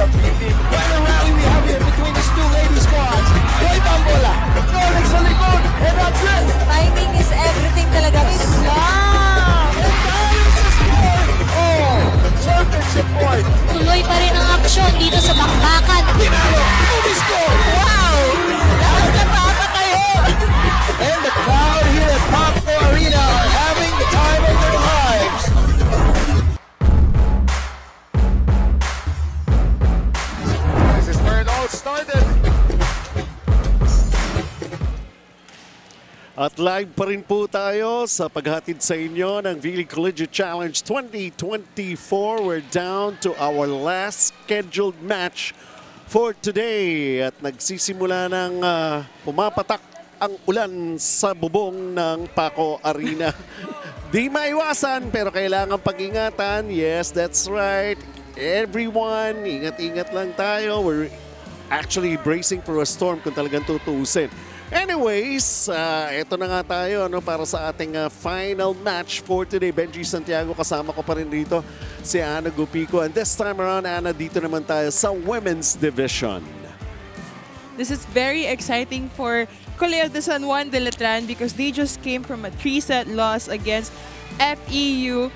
sa feeling. What a rally we have here between these two lady squads. Boy Bambola, Norex sa likod, and that's it. Timing is everything talaga. Wow! And that is the score. Oh, championship point. Tuloy pa rin ang aksyon dito sa bakbakan. Pinalo, movie score. Wow! Nakakatayon! And the crowd here at Popco Arena are having the time of their lives. This is where it all started. At live pa rin po tayo sa paghatid sa inyo ng V-League Collegiate Challenge 2024. We're down to our last scheduled match for today. At nagsisimula ng pumapatak ang ulan sa bubong ng Paco Arena. Di maiwasan pero kailangan pag-ingatan. Yes, that's right. Everyone, ingat-ingat lang tayo. We're actually bracing for a storm kung talagang tutuusin. Anyways, eto na nga tayo para sa ating final match for today. Benji Santiago, kasama ko pa rin dito si Ana Gupico. And this time around, Ana, dito naman tayo sa Women's Division. This is very exciting for Colegio de San Juan de Letran because they just came from a 3-set loss against FEU.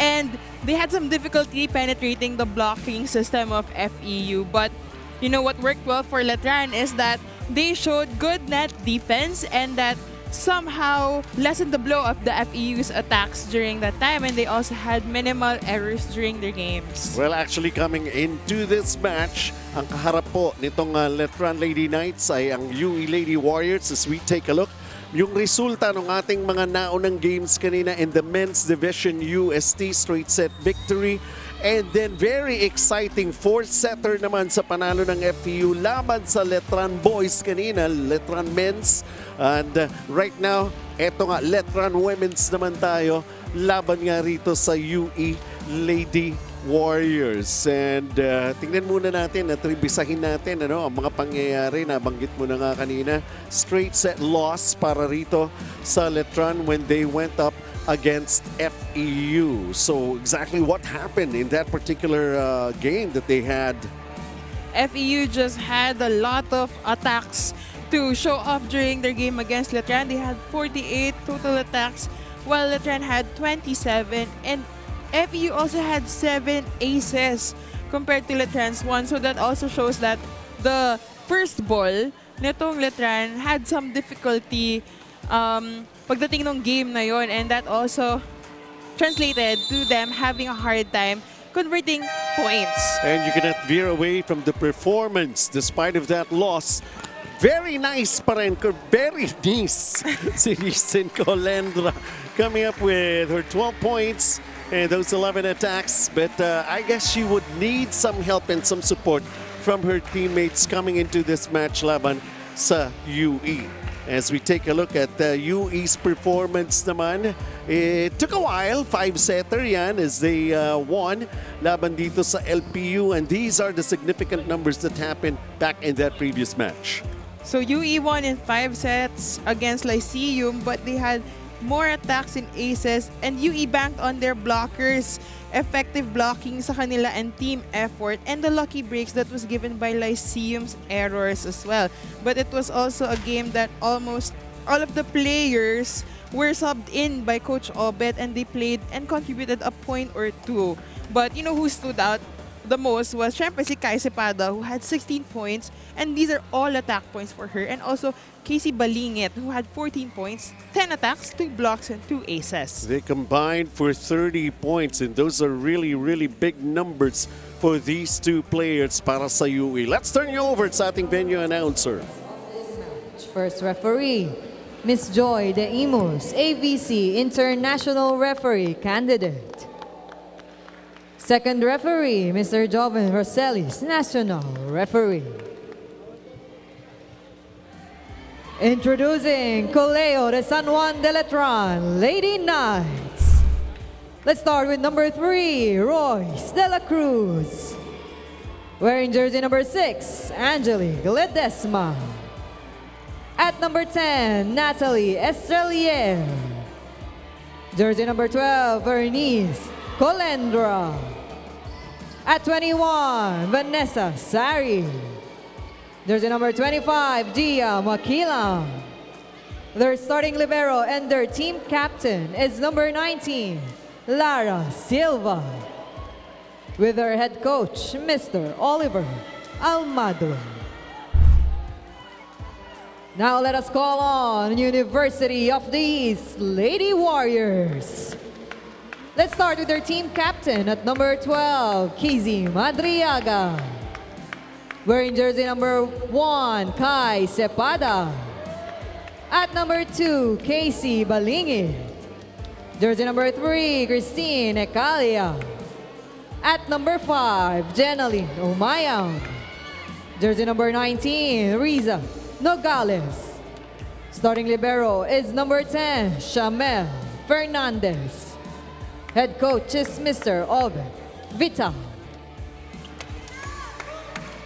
And they had some difficulty penetrating the blocking system of FEU. But you know what worked well for Letran is that they showed good net defense and that somehow lessened the blow of the FEU's attacks during that time, and they also had minimal errors during their games. Well, actually coming into this match, ang kaharap po nitong Letran Lady Knights ay ang UE Lady Warriors. As we take a look, yung resulta ng ating mga naunang games kanina in the men's division, UST straight set victory. And then very exciting fourth setter naman sa panalo ng FEU laban sa Letran Boys kanina, Letran Men's. And right now, eto nga, Letran Women's naman tayo. Laban nga rito sa UE Lady Warriors. And tingnan muna natin at rebisahin natin ang mga pangyayari na banggit mo na nga kanina. Straight set loss para rito sa Letran when they went up against FEU. So exactly what happened in that particular game that they had? FEU just had a lot of attacks to show off during their game against Letran. They had 48 total attacks while Letran had 27, and FEU also had 7 aces compared to Letran's 1. So that also shows that the first ball nitong Letran had some difficulty pagdating ng game na yon, and that also translated to them having a hard time converting points. And you cannot veer away from the performance despite of that loss. Very nice pa rin, very nice si Listen Colendra coming up with her 12 points and those 11 attacks. But I guess she would need some help and some support from her teammates coming into this match laban sa UE. As we take a look at UE's performance naman, it took a while, 5-setter yan as they won laban dito sa LPU, and these are the significant numbers that happened back in that previous match. So UE won in 5 sets against Lyceum, but they had more attacks in aces, and UE banked on their blockers, effective blocking sa kanila and team effort, and the lucky breaks that was given by Lyceum's errors as well. But it was also a game that almost all of the players were subbed in by Coach Obet, and they played and contributed a point or two. But you know who stood out the most was syempre si Kai Cepada, who had 16 points, and these are all attack points for her. And also Casey Balingit, who had 14 points, 10 attacks, 2 blocks, and 2 aces. They combined for 30 points, and those are really, really big numbers for these two players para sa UE. Let's turn you over sa ating venue announcer. First referee, Miss Joy De Imus, ABC International Referee Candidate. Second referee, Mr. Joven Roselis, National Referee. Introducing Colegio de San Juan de Letran Lady Knights. Let's start with number 3, Royce De La Cruz. Wearing jersey number 6, Angelique Ledesma. At number 10, Natalie Estrelier. Jersey number 12, Bernice Colendra. At 21, Vanessa Sari. Jersey number 25, Gia Makila. Their starting libero and their team captain is number 19, Lara Silva. With their head coach, Mr. Oliver Almado. Now let us call on University of the East Lady Warriors. Let's start with their team captain at number 12, Kizzy Madriaga. Wearing jersey number 1, Kai Cepada. At number 2, Casey Balingit. Jersey number 3, Christine Ecalia. At number 5, Jenaline Umayang. Jersey number 19, Riza Nogales. Starting libero is number 10, Shamel Fernandez. Head coach is Mr. Obed Vital.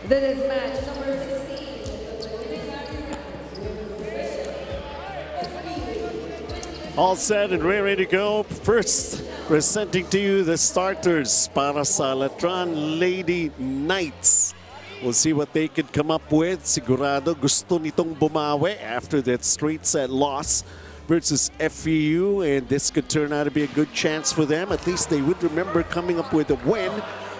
This is match number 16. All set and ready to go. First, presenting to you the starters para sa Letran Lady Knights. We'll see what they could come up with. Sigurado gusto nitong bumawi after that straight set loss versus FEU, and this could turn out to be a good chance for them. At least they would remember coming up with a win,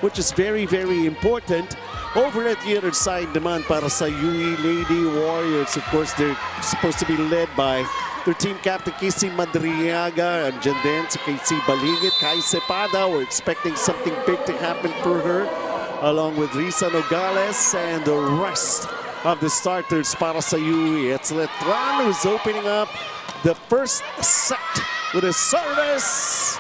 which is very, very important. Over at the other side naman para sa UE Lady Warriors, of course, they're supposed to be led by their team captain, Casey Madriaga, and then si Casey Balingit, Kai Cepada. We're expecting something big to happen for her, along with Risa Nogales and the rest of the starters para sa UE. It's Letran who's opening up the first set with a service.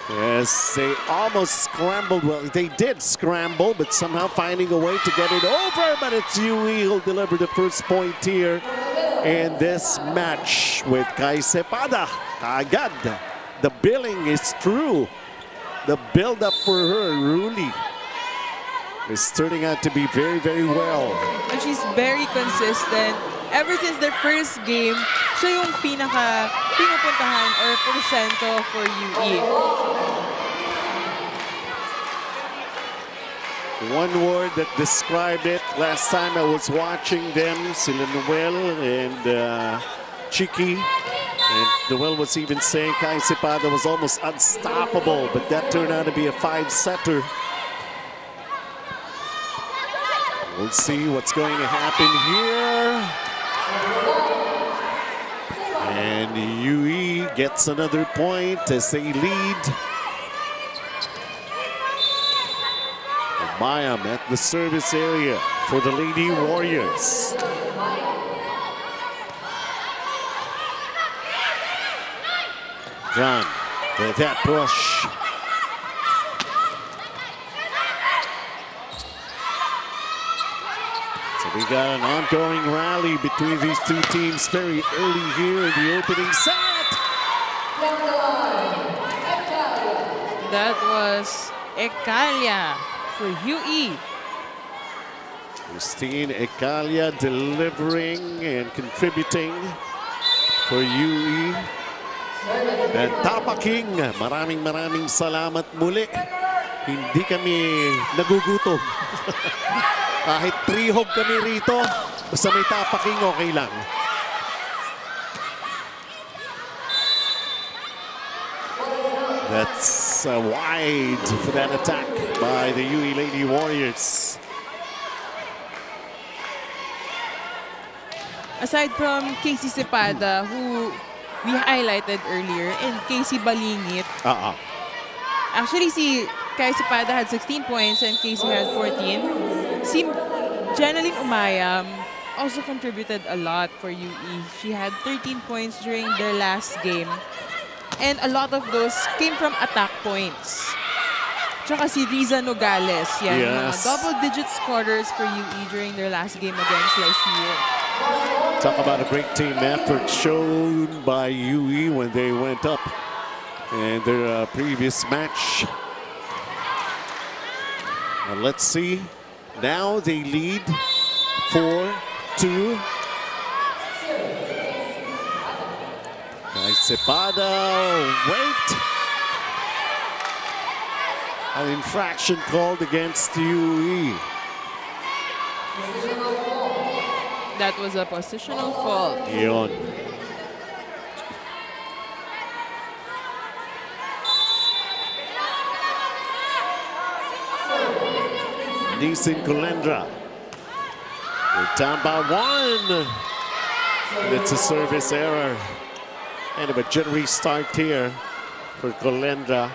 Yes, they almost scrambled. Well, they did scramble, but somehow finding a way to get it over. But it's UE who'll deliver the first point here in this match with Kai Cepada. Agad. The billing is true. The build-up for her, really, is turning out to be very, very well. And she's very consistent. Ever since their first game, siya yung pinupuntahan or porsyento for UE. One word that described it last time I was watching them, sila Noel and Chiki. And Noel was even saying Kai Cepada was almost unstoppable, but that turned out to be a 5-setter. We'll see what's going to happen here. And UE gets another point as they lead. Mayam at the service area for the Lady Warriors. Juan with that push. We got an ongoing rally between these two teams very early here in the opening set. That was Ecalia for UE. Christine Ecalia delivering and contributing for UE. And Tapa King, maraming salamat muli. Hindi kami nagugutom. Kahit 3 hog kami rito, basta may tapaking okay lang. That's wide for that attack by the UE Lady Warriors. Aside from Casey Cepada, who we highlighted earlier, and Casey Balingit. Actually, si Kai Cepada had 16 points and Casey had 14. Si Jenaline Umayam also contributed a lot for UE. She had 13 points during their last game. And a lot of those came from attack points. Tsaka si Riza Nogales. Yan, yes. Double-digit scorers for UE during their last game against Lyceum. Talk about a great team effort shown by UE when they went up in their previous match. Well, let's see. Now they lead 4-2. Kai Cepada, wait. An infraction called against UE. That was a positional fault. Yun. Nisin Colendra. We're down by 1. And it's a service error. Kind of a jittery start here for Colendra.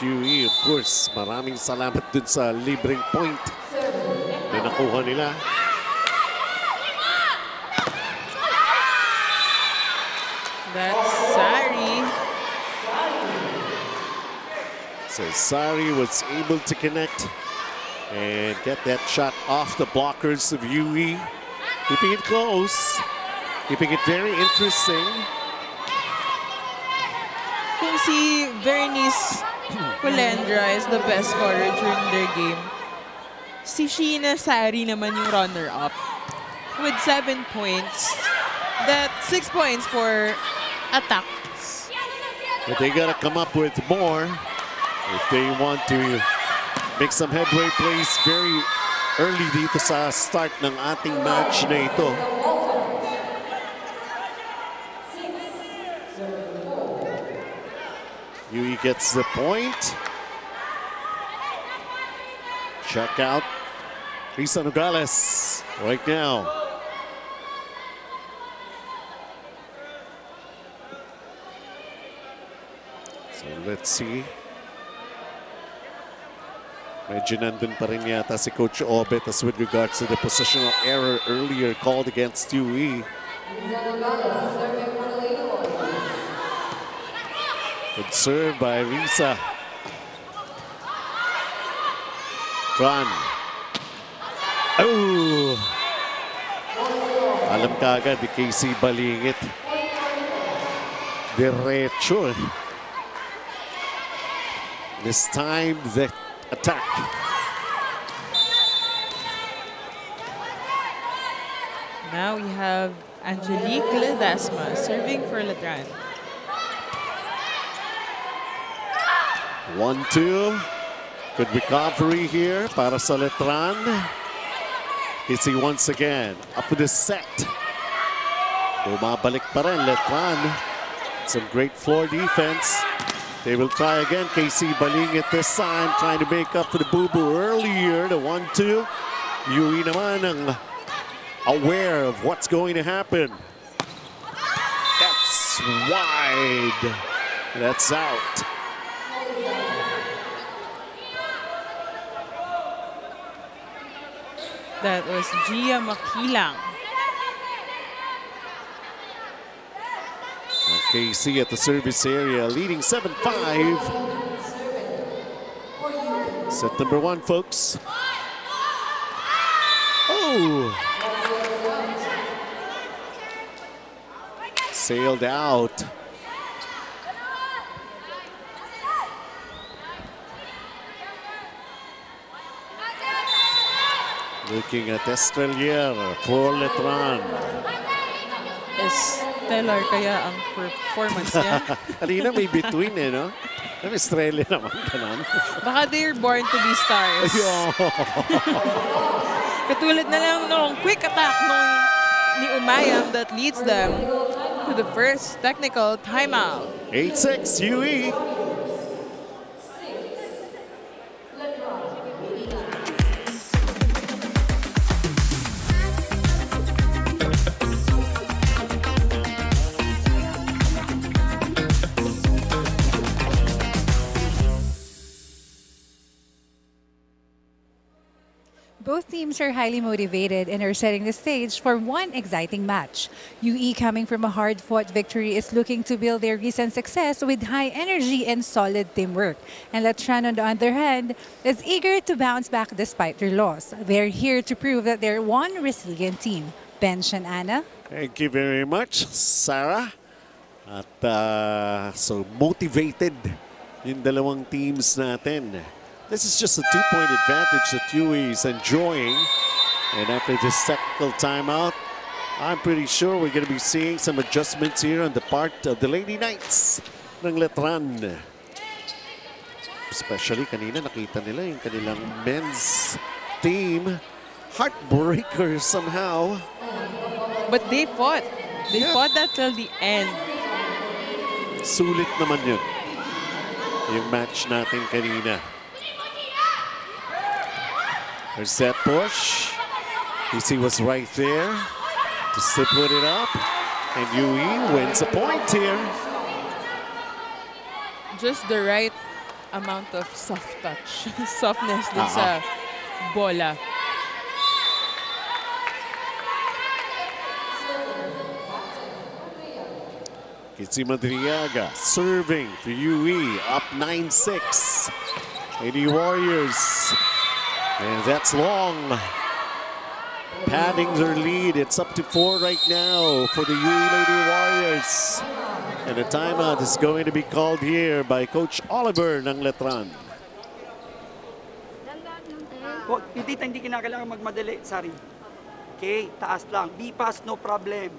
UE, of course, maraming salamat dun sa libreng point na nakuha nila. That's Sari. So Sari was able to connect and get that shot off the blockers of UE. Keeping it close, keeping it very interesting. Kung si Vernice Colendra is the best scorer during their game, si Sheena Sari naman yung runner-up with 7 points. That's 6 points for attacks. But they gotta come up with more if they want to make some headway plays very early dito sa start ng ating match na ito. UE gets the point. Check out Risa Nogales right now. So let's see. Medyo nandun pa rin yata si Coach Obet as with regards to the positional error earlier called against UE. Good serve by Risa. Letran. Oh! Alam ka agad ni KC Balingit. Diretso. This time the attack. Now we have Angelique Ledesma serving for Letran. 1-2. Good recovery here para sa Letran. Kissy once again. Up with the set. Bumabalik pa rin Letran. Some great floor defense. They will try again. KC Balingit this time, trying to make up for the boo-boo earlier. The 1-2. UE naman ang aware of what's going to happen. That's wide. That's out. That was Gia Makilang. KC at the service area, leading 7-5. Set number 1, folks. Oh! Sailed out. Looking at Estrelier for Letran. Stellar kaya ang performance niya. Kanina may between eh, no? May Estrella naman, ganun. Baka they're born to be stars. Katulad na lang nung quick attack ni Umayam that leads them to the first technical timeout. 8-6 UE. Both teams are highly motivated and are setting the stage for one exciting match. UE, coming from a hard-fought victory, is looking to build their recent success with high energy and solid teamwork. And Letran, on the other hand, is eager to bounce back despite their loss. They're here to prove that they're one resilient team. Bench and Anna. Thank you very much, Sarah. At so motivated yung dalawang teams natin. This is just a 2-point advantage that UE is enjoying. And after this technical timeout, I'm pretty sure we're going to be seeing some adjustments here on the part of the Lady Knights ng Letran. Especially kanina nakita nila yung kanilang men's team. Heartbreaker somehow. But they fought. They fought that till the end. Sulit naman yun. Yung match natin kanina. There's that push. DC was right there to put it up. And Yui wins a point here. Just the right amount of soft touch. Softness din sa bola. Kitsi Madriaga serving for Yui, up 9-6. Lady Warriors. And that's long. Padding their lead. It's up to 4 right now for the Yui Lady Warriors. And a timeout is going to be called here by Coach Oliver ng Letran. Tita, hindi kinakailangan magmadali, sorry. Okay, taas lang. B-pass, no problem.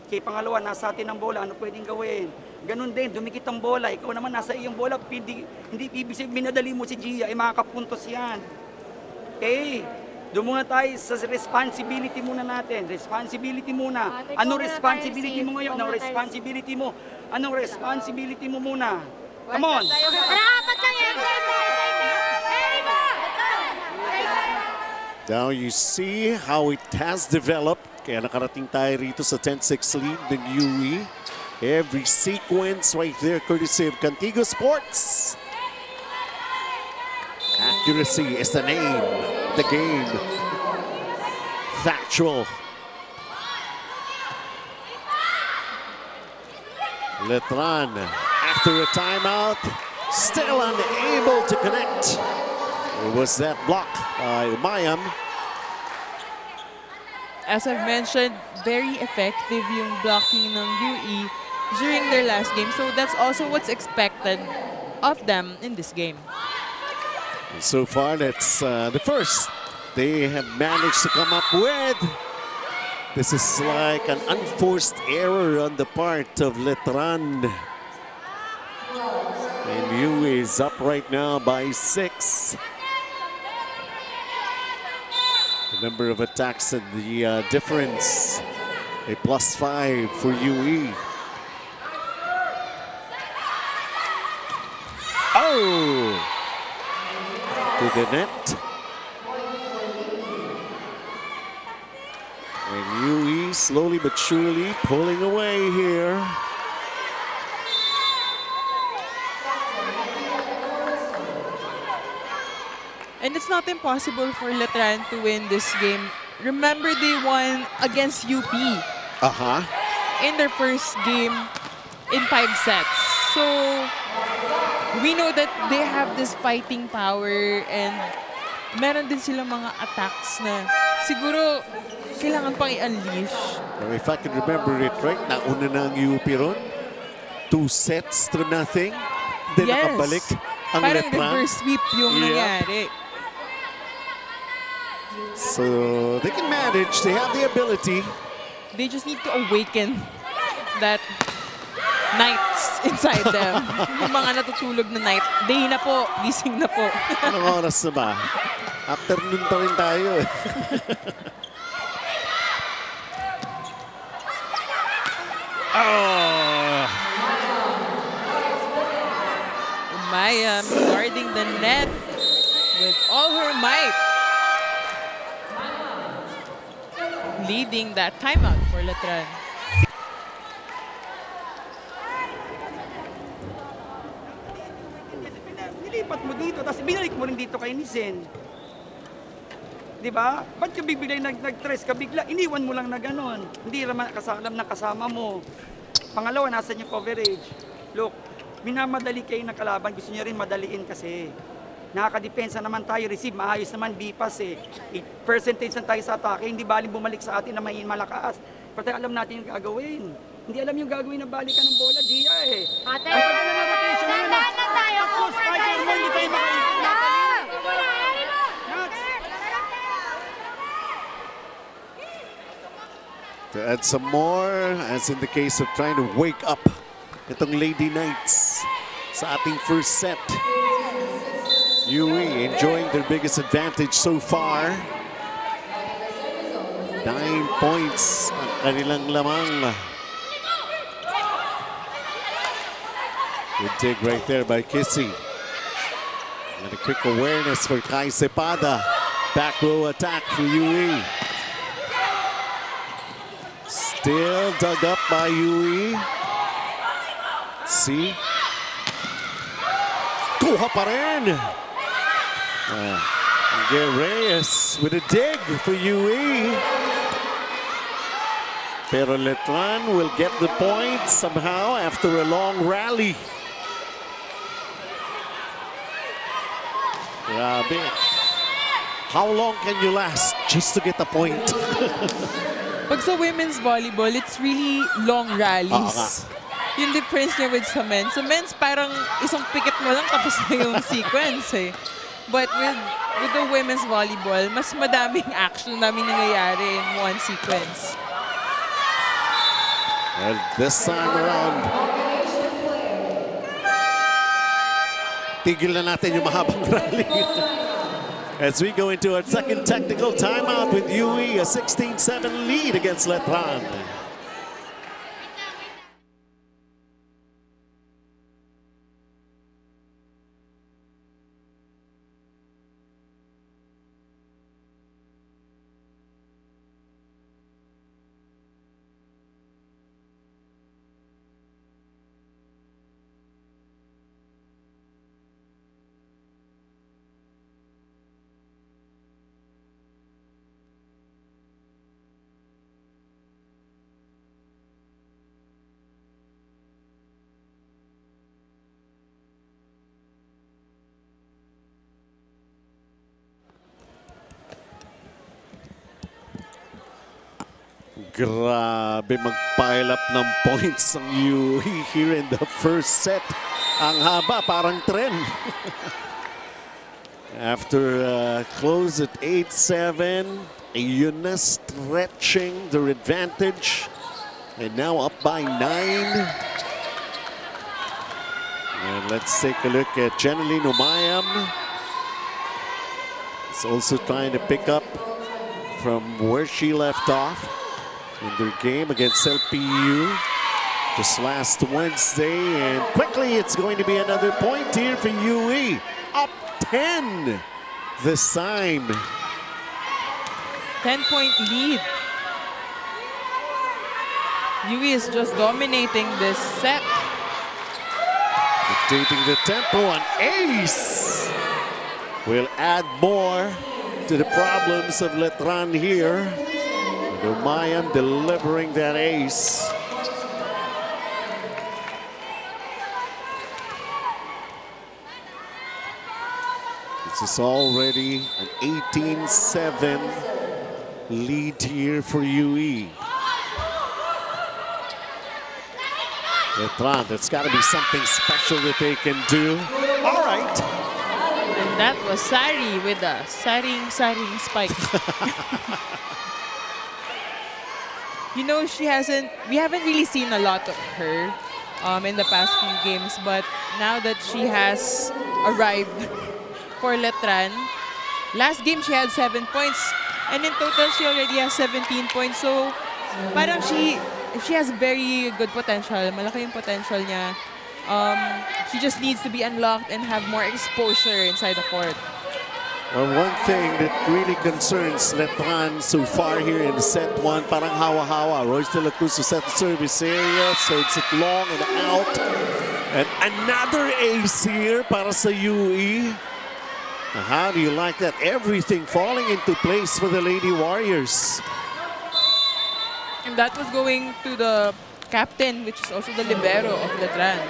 Okay, pangalawa, nasa atin ang bola, ano pwedeng gawin? Ganun din, dumikit ang bola. Ikaw naman, nasa iyong bola, hindi ibig sabihin, minadali mo si Gia, ay makakapuntos yan. Okay, doon muna tayo sa responsibility muna natin. Responsibility muna. Anong responsibility mo ngayon? Anong responsibility mo? Anong responsibility mo muna? Come on! Now you see how it has developed. Kaya nakarating tayo rito sa 10-6 lead ng Yui. Every sequence right there courtesy of Contigo Sports. Accuracy is the name, the game. Factual. Letran, after a timeout, still unable to connect. It was that block by Umayam. As I've mentioned, very effective yung blocking ng UE during their last game. So that's also what's expected of them in this game. And so far, that's the first they have managed to come up with. This is like an unforced error on the part of Letran. And Yu is up right now by 6. The number of attacks and the difference, a +5 for UE. Oh! To the net. And UE slowly but surely pulling away here. And it's not impossible for Letran to win this game. Remember, they won against UP in their first game in 5 sets. So we know that they have this fighting power and meron din silang mga attacks na siguro kailangan pang i-unleash. Now, if I can remember it right, nauna na ang UP ron. 2-0. Then nakabalik ang parang Letran. reverse sweep yung nangyari. So they can manage, they have the ability. They just need to awaken that knights inside them. Yung mga natutulog na night. Day na po, gising na po. Anong oras na ba? Afternoon pa rin tayo eh. Umayam guarding the net with all her might. Leading that timeout for Letran. Nilipat mo dito, tapos binalik mo rin dito kay Nisen. Di ba? Ba't ka bigla nag-tres ka bigla? Iniwan mo lang na gano'n. Hindi naman alam na kasama mo. Pangalawa, nasan yung coverage? Look, minamadali kayo ng kalaban. Gusto niya rin madaliin kasi. Nakakadepensa naman tayo, receive, maayos naman, B-pass eh. Percentage na tayo sa atake, hindi baling bumalik sa atin na may malakas. Pero alam natin yung gagawin. Hindi alam yung gagawin na balikan ng bola, Gia eh. Ate, tandaan na tayo. Tapos, fighter mo, hindi tayo makaikot. To add some more, as in the case of trying to wake up itong Lady Knights sa ating first set. UE enjoying their biggest advantage so far. 9 points ang kanilang lamang. Good dig right there by Kissy. And a quick awareness for Kai Cepada. Back row attack for UE. Still dug up by UE. See? Kuha pa rin! Reyes with a dig for UE. Pero Letran will get the point somehow after a long rally. Grabe. How long can you last just to get a point? Pag sa women's volleyball, it's really long rallies. Yung difference niya with sa men's. Sa men's, parang isang pikit mo lang tapos na yung sequence eh. But with the women's volleyball, mas madaming action, daming nangyayari in one sequence. Well, this time around, tigil na natin yung mahabang rally. As we go into our second technical timeout with UE, a 16-7 lead against Letran. Grabe mag-pile up ng points ang UE here in the first set. Ang haba, parang trend. After close at 8-7, yun na stretching their advantage. And now up by 9. And let's take a look at Jeneline Umayam. It's also trying to pick up from where she left off in their game against LPU just last Wednesday. And quickly, it's going to be another point here for UE. Up 10 this time. 10-point lead. UE is just dominating this set. Dictating the tempo. An ace will add more to the problems of Letran here. Umayam delivering that ace. This is already an 18-7 lead here for UE. Letran, that's got to be something special that they can do. All right. And that was Sari with a saring spike. You know, we haven't really seen a lot of her in the past few games, but now that she has arrived for Letran, last game she had 7 points, and in total she already has 17 points. So, parang she has very good potential. Malaki yung potential niya. She just needs to be unlocked and have more exposure inside the court. Well, one thing that really concerns Letran so far here in set 1, parang hawa-hawa. Royce De La Cruz was at the service area, serves it long and out. And another ace here para sa UE. How do you like that? Everything falling into place for the Lady Warriors. And that was going to the captain, which is also the libero of Letran.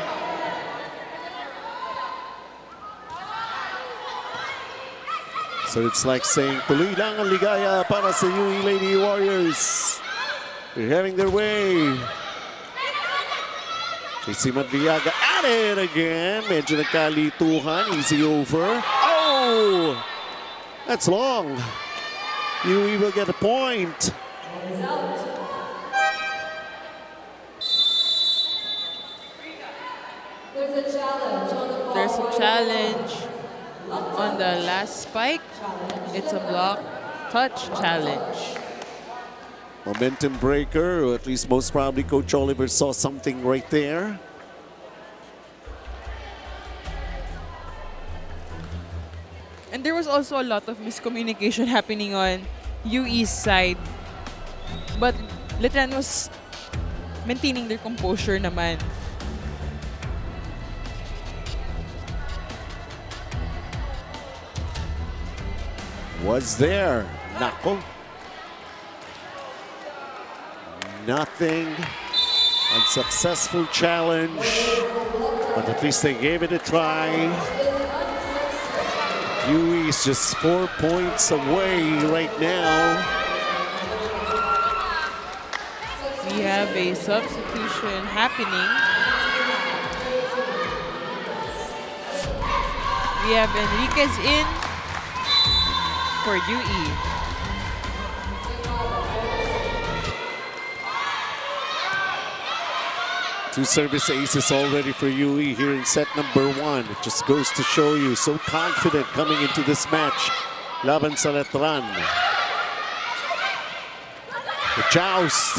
So it's like saying, tuloy lang ang ligaya para sa UE Lady Warriors. They're having their way. Casey Madriaga at it again. Medyo nagkalituhan. Easy over. Oh! That's long. UE will get a point. There's a challenge on the last spike. It's a block touch challenge. Momentum breaker, or at least most probably Coach Oliver saw something right there. And there was also a lot of miscommunication happening on UE's side. But Letran was maintaining their composure naman. Was there. Nako. Nothing. Unsuccessful challenge. But at least they gave it a try. UE is just 4 points away right now. We have a substitution happening. We have Enriquez in for UE. Two service aces already for UE here in set number 1. It just goes to show you, so confident coming into this match. Laban sa Letran. The joust.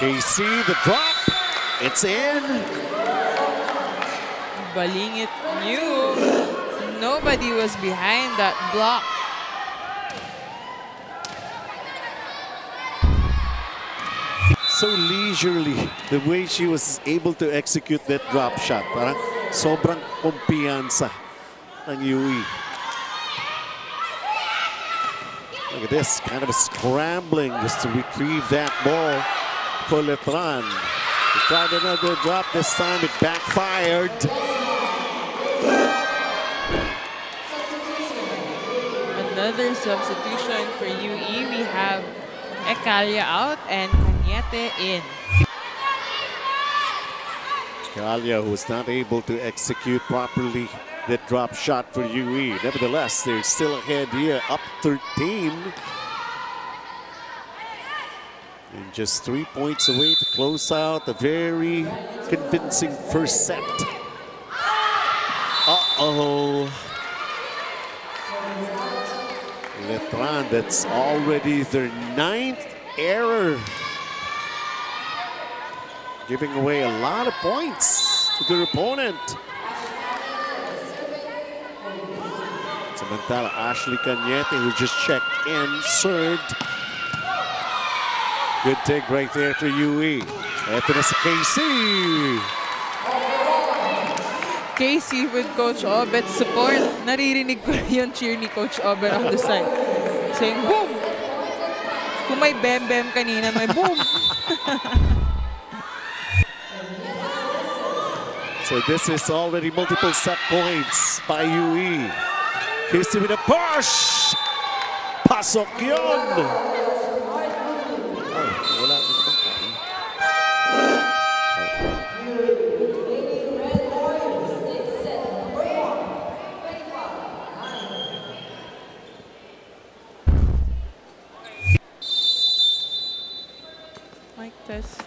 KC, the drop. It's in. Balingit knew nobody was behind that block. So leisurely, the way she was able to execute that drop shot. Parang sobrang kumpiyansa ng UE. Look at this, kind of a scrambling just to retrieve that ball for Letran. He tried another drop this time, it backfired. Another substitution for UE. We have Ecalia out and Cañete in. Colegio, who was not able to execute properly that drop shot for UE. Nevertheless, they're still ahead here, up 13. And just 3 points away to close out a very convincing first set. Uh-oh. Letran, that's already their 9th error. Giving away a lot of points to their opponent. Samantala, Ashley Cañete, who just checked in, served. Good take right there for UE. Ito na si KC. Casey with Coach Obet's support. Naririnig ko yung cheer ni Coach Obet on the side. Saying, boom! Kung may bem-bem kanina, may boom! So this is already multiple set points by UE. Casey with a push! Pasok yun! Oh, wala. Mic test.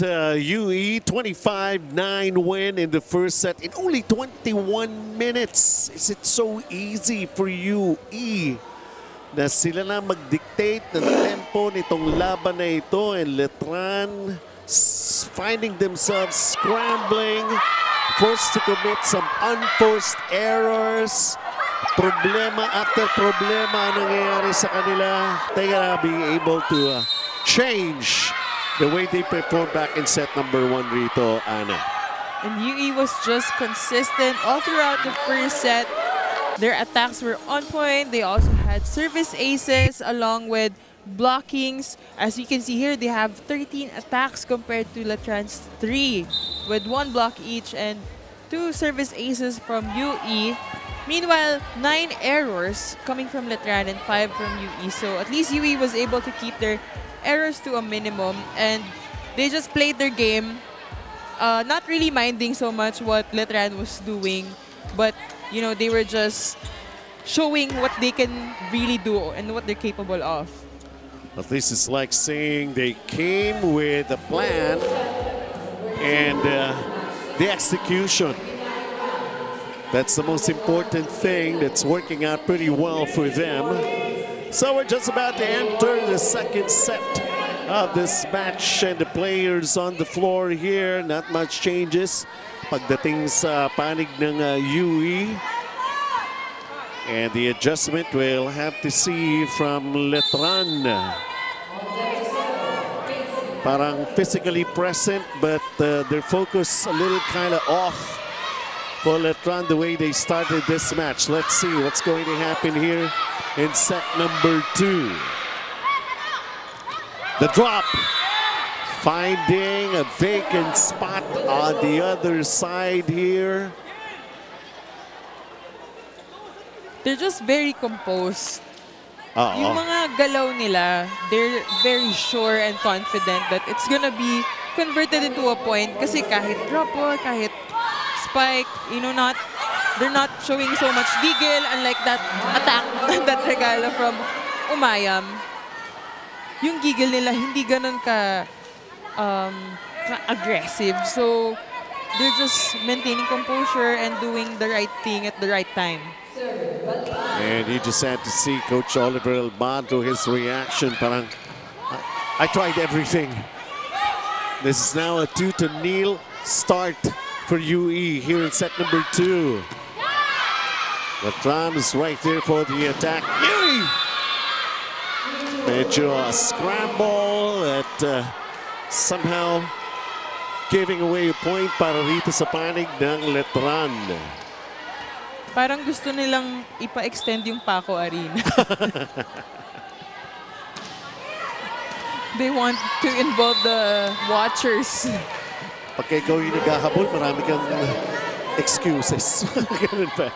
UE 25-9 win in the first set in only 21 minutes. Is it so easy for UE na sila na mag-dictate ng tempo nitong laban na ito, and Letran finding themselves scrambling, forced to commit some unforced errors. Problema after problema ang nangyayari sa kanila. They gotta be able to change the way they performed back in set number 1 rito, Ana. And UE was just consistent all throughout the first set. Their attacks were on point. They also had service aces along with blockings. As you can see here, they have 13 attacks compared to Letran's 3 with 1 block each and 2 service aces from UE. Meanwhile, 9 errors coming from Letran and 5 from UE. So at least UE was able to keep their errors to a minimum, and they just played their game, not really minding so much what Letran was doing, but you know, they were just showing what they can really do and what they're capable of. At least it's like saying they came with a plan and the execution. That's the most important thing. That's working out pretty well for them. So we're just about to enter the second set of this match, and the players on the floor here, not much changes pagdating sa panig ng UE. And the adjustment we'll have to see from Letran. Parang physically present, but their focus a little kind of off for Letran the way they started this match. Let's see what's going to happen here in set number 2. The drop, finding a vacant spot on the other side here. They're just very composed. Yung mga galaw nila, they're very sure and confident that it's gonna be converted into a point kasi kahit drop ball, kahit spike, you know, they're not showing so much giggle, unlike that attack, that regalo from Umayam. Yung giggle nila hindi ganun ka-aggressive. So they're just maintaining composure and doing the right thing at the right time. And you just had to see Coach Oliver Albanto, his reaction. Parang, I tried everything. This is now a 2-0 start for UE here in set number 2. Letran is right there for the attack. UE! Medyo a scramble at somehow giving away a point para rito sa panig ng Letran. Parang gusto nilang ipa-extend yung Paco Arena. They want to involve the watchers. Pagka ikaw yung naghahabol, marami kang excuses. Ganun pa.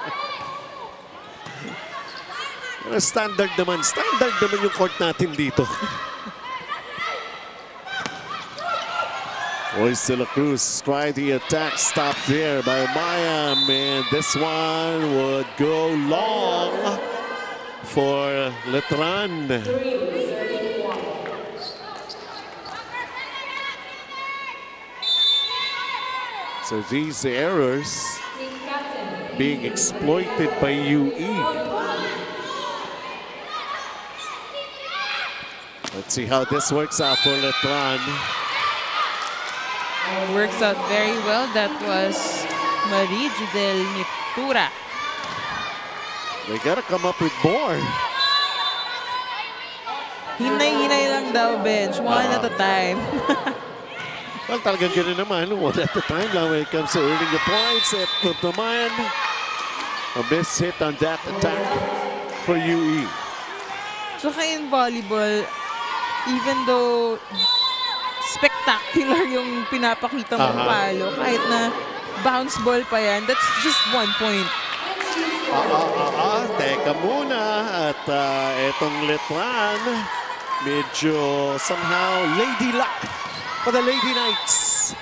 Standard naman yung court natin dito. Royce de la Cruz tried the attack, stopped there by Mayam, and this one would go long for Letran. So these errors being exploited by UE. Let's see how this works out for Letran. Works out very well. That was Marie Judel Nitura. They gotta come up with more. Hinay-hinay lang daw, bench. One at a time. Well, talagang gano'n naman. One at a time lang when it comes to earning the points. At naman, a miss hit on that attack for UE. Tsaka in volleyball, even though spectacular yung pinapakita mong palo, kahit na bounce ball pa yan, that's just 1 point. Teka muna. At etong Letran, medyo somehow lady luck for the Lady Knights.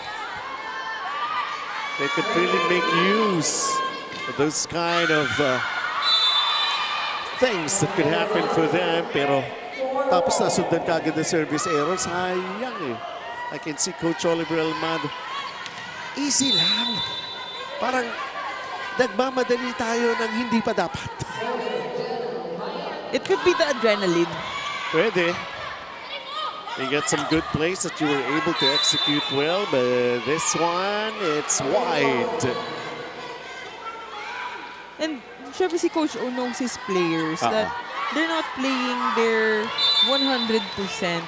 They could really make use of those kind of things that could happen for them. Pero tapos nasundan kagad the service error. Sayang eh. I can see Coach Oliver Almado. Easy lang. Parang nagmamadali tayo ng hindi pa dapat. It could be the adrenaline. Pwede. You got some good plays that you were able to execute well, but this one, it's wide. And syempre si Coach O knows his players that they're not playing their 100%.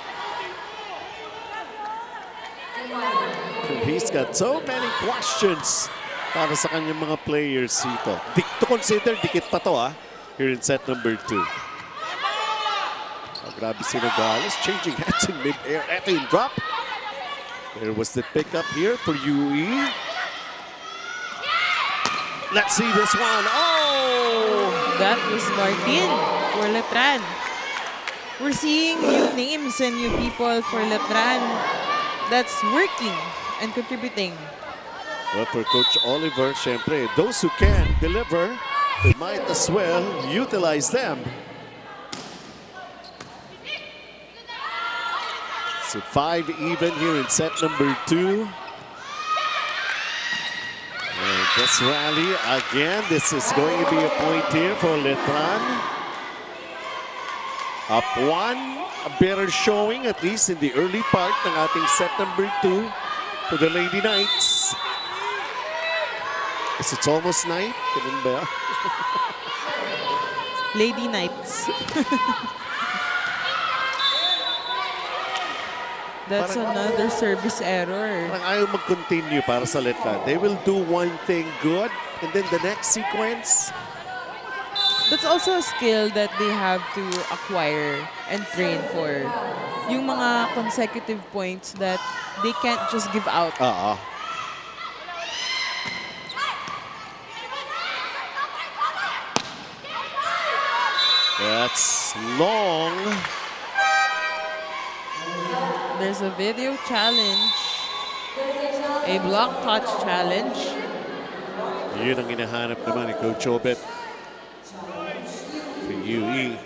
And he's got so many questions para sa kanyang mga players dito. To consider, dikit pa to here in set number 2. Grabe si Nogales, changing hands in mid-air. Eto yung drop. There was the pickup here for UE. Let's see this one. Oh! That was Martin for Letran. We're seeing new names and new people for Letran that's working and contributing. Well, for Coach Oliver, syempre, those who can deliver, they might as well utilize them. So 5 even here in set number 2. And this rally again. This is going to be a point here for Letran. Up 1, a better showing at least in the early part ng ating set number 2 for the Lady Knights. Because it's almost night. Ganun ba? Lady Knights. That's another service error. Parang ayaw mag-continue para sa Letran. They will do one thing good and then the next sequence. That's also a skill that they have to acquire and train for. Yung mga consecutive points that they can't just give out. That's long. There's a video challenge. A block touch challenge. Yun ang hinahanap naman ni Coach Obet for UE.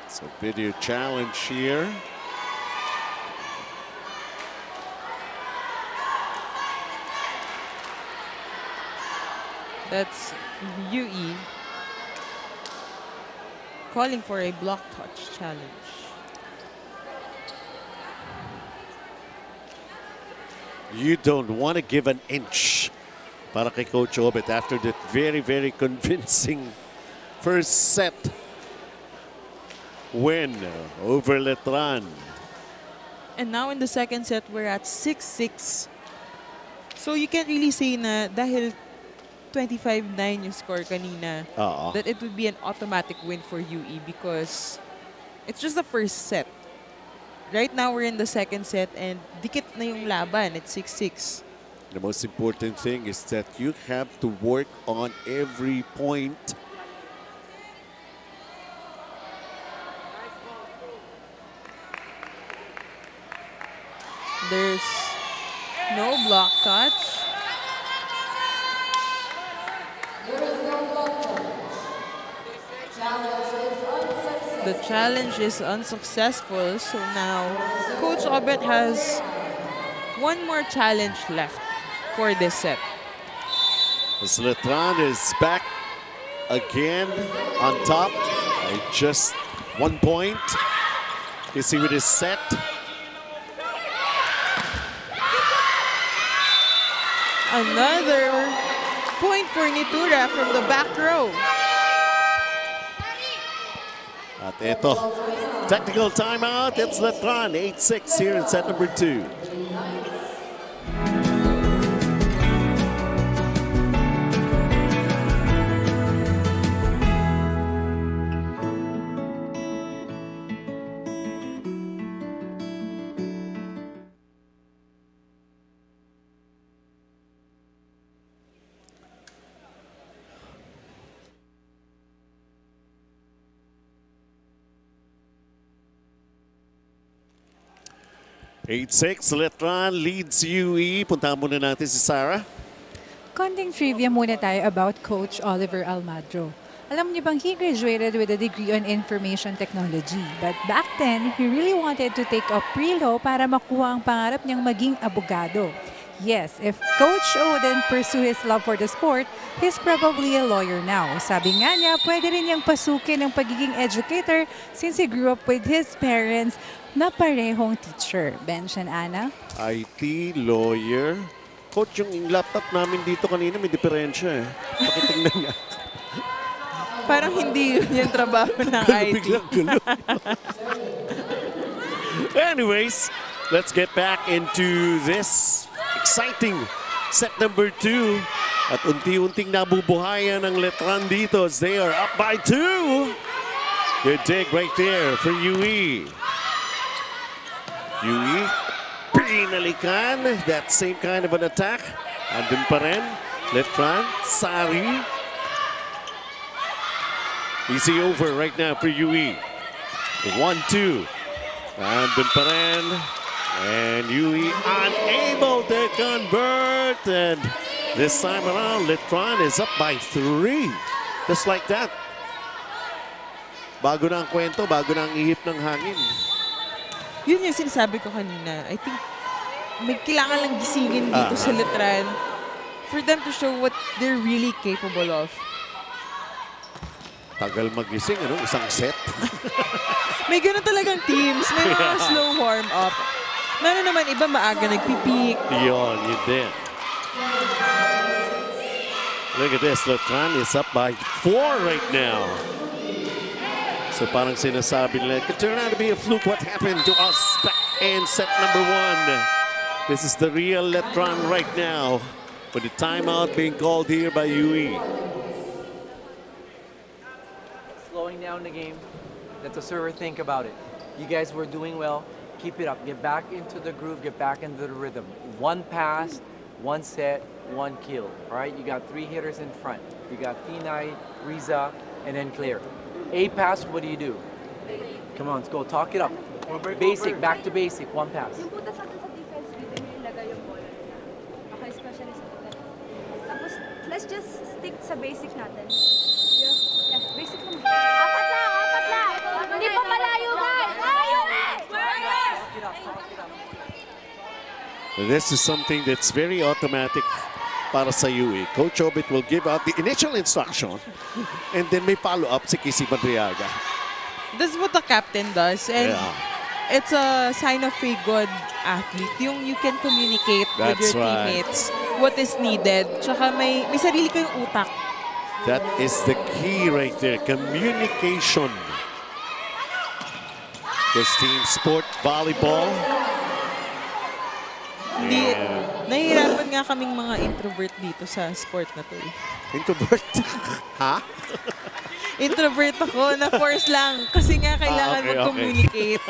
So video challenge here. That's UE calling for a block touch challenge. You don't want to give an inch para kay Coach Obet after that very, very convincing first set win over Letran. And now in the second set, we're at 6-6. So you can't really say na dahil 25-9 yung score kanina, that it would be an automatic win for UE because it's just the first set. Right now, we're in the second set and dikit na yung laban. It's 6-6. The most important thing is that you have to work on every point. There's no block touch. The challenge is unsuccessful, so now Coach Obet has one more challenge left for this set. As Letran is back again on top by just 1 point. You see with his set. Another point for Nitura from the back row. At ito, technical timeout. It's Letran, 8-6 here in set number 2. Letran leads UE. Puntahan muna natin si Sarah. konting trivia muna tayo about Coach Oliver Almadro. Alam niyo bang he graduated with a degree on information technology. But back then, he really wanted to take up pre-law para makuha ang pangarap niyang maging abogado. Yes, if Coach O didn't pursue his love for the sport, he's probably a lawyer now. Sabi nga niya, pwede rin niyang pasukin ang pagiging educator since he grew up with his parents na parehong teacher. Bench and Ana? IT, lawyer. Coach, yung laptop namin dito kanina may diferensya eh. Pakitingnan niya. Parang hindi yun yung trabaho ng IT. Biglang gulo. Anyways, let's get back into this exciting set number 2. At unti-unting nabubuhayan ng Letran dito as they are up by 2. Good dig right there for UE. UE, pinalikan. That same kind of an attack. Andun pa rin. Letran, Sari. Easy over right now for UE. 1-2. Andun pa rin. And UE unable to convert. And this time around, Letran is up by 3. Just like that. Bago na ang kwento, bago na ang ihip ng hangin. Yun yung sinasabi ko kanina. I think may kailangan lang gisingin dito sa Letran for them to show what they're really capable of. Tagal magising, ano? Isang set. May ganun talagang teams. May mga slow warm-up. Meron naman iba maaga nagpipik. Yun, yun din. Look at this. Letran is up by 4 right now. So parang sinasabi nila, it could turn out to be a fluke what happened to us back in set number 1. This is the real Letran right now. With the timeout being called here by UE. Slowing down the game. Let the server think about it. You guys were doing well. Keep it up. Get back into the groove. Get back into the rhythm. 1 pass, 1 set, 1 kill. All right? You got 3 hitters in front. You got Tinay, Riza, and then Claire. A pass, what do you do? Come on, let's go. Talk it up. Basic, back to basic. 1 pass. Yung butas natin sa defense, dito yung ilagay yung ball. Okay, especially sa defense. Tapos, let's just stick sa basic natin. Yeah, basic lang. Apat lang! Hindi pa malayo, guys! This is something that's very automatic para sa UE. Coach Obit will give out the initial instruction and then may follow-up si Kissy Madriaga. That's what the captain does. And it's a sign of a good athlete. Yung you can communicate with your teammates what is needed. Tsaka may sarili kayong utak. That is the key right there. Communication. This team sport volleyball. Nahihirapan nga kaming mga introvert dito sa sport na to. Introvert? Ha? Introvert ako, na-force lang. Kasi nga kailangan mag-communicate.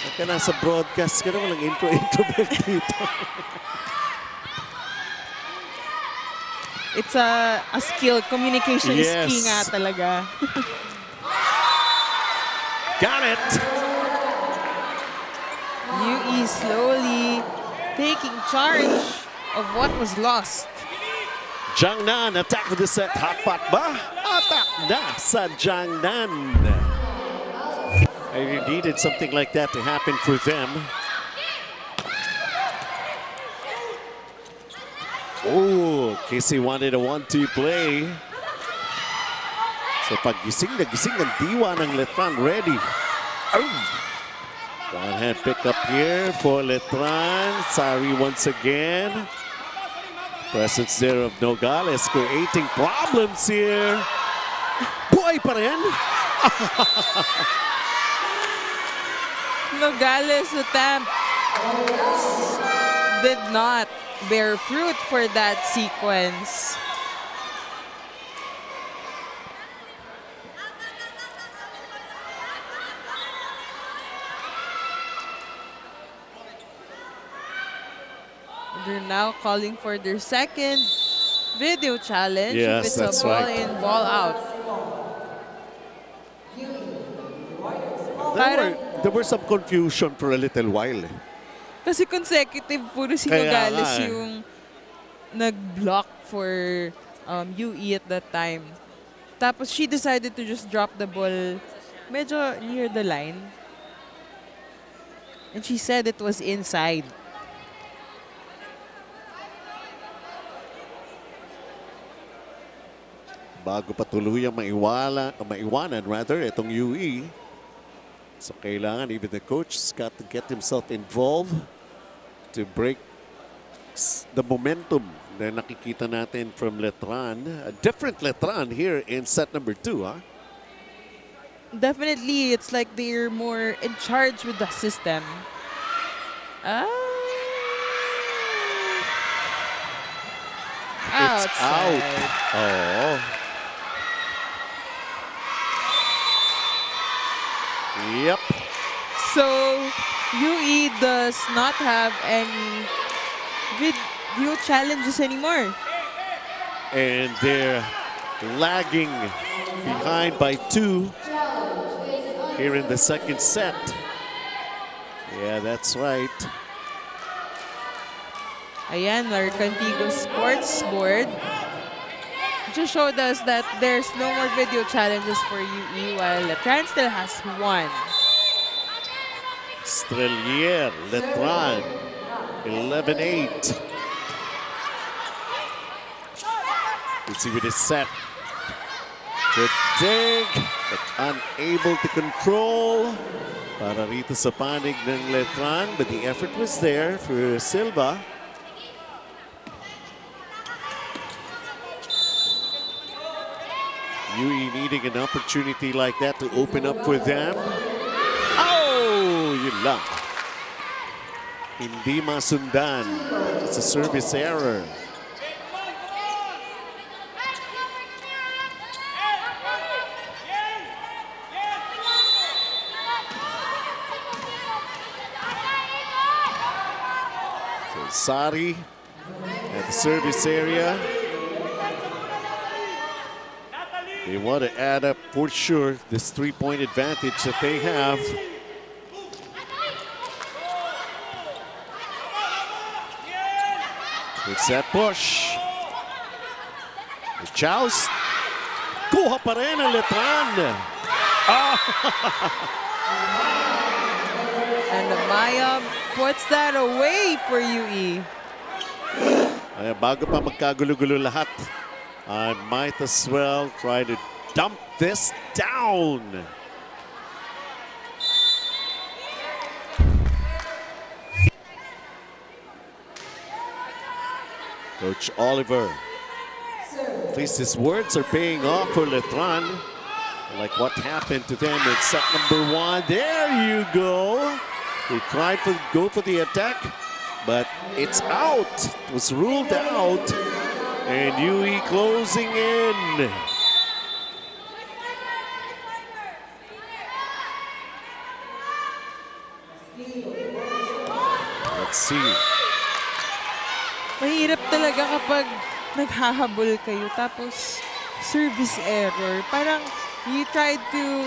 Pagka nasa broadcast ka na, walang introvert dito. It's a skill. Communication is key nga talaga. Got it! UE slowly taking charge of what was lost. Jiangnan, attack for the set. Hot pot ba? Attack na sa Jiangnan. I needed something like that to happen for them. Oh, Casey wanted a 1-2 play. So pag gising na gising ang diwa ng Letran, ready. Oh. One hand pick up here for Letran. Sari once again. Presence there of Nogales creating problems here. Buhay pa rin. Nogales' attempt did not bear fruit for that sequence. They're now calling for their second video challenge. Yes, if it's a ball in, ball out. There were some confusion for a little while. Kasi consecutive, puro si Kaya Nogales nga eh. yung nag-block for UE at that time. Tapos she decided to just drop the ball medyo near the line. And she said it was inside. Bago pa tuluyang maiwanan rather, itong UE. So kailangan, even the coach's got to get himself involved to break the momentum na nakikita natin from Letran. A different Letran here in set number 2, huh? Definitely, it's like they're more in charge with the system. It's out. Outside. Oh. Yep. So, UE does not have any video challenges anymore. And they're lagging behind by 2 here in the second set. Yeah, that's right. Ayan, our Contigo Sports Board just showed us that there's no more video challenges for UE while Letran still has 1. Strelier, Letran, 11-8. Let's see with his set. Good dig, but unable to control. Para rito sa panig ng Letran, but the effort was there for Silva. UE needing an opportunity like that to open up for them. Oh, yun lang. Hindi masundan. It's a service error. So Sari at the service area. They want to add up for sure this 3-point advantage that they have. It's that push. The joust. Kuha pa rin ang Letran. And Maya puts that away for UE. Ay, bago pa magkagulo-gulo lahat, I might as well try to dump this down. Coach Oliver. At least his words are paying off for Letran. Like what happened to them in set number 1. There you go. They tried to go for the attack, but it's out. It was ruled out. And UE closing in. Let's see. Mahirap talaga kapag naghahabol kayo tapos service error. Parang you tried to,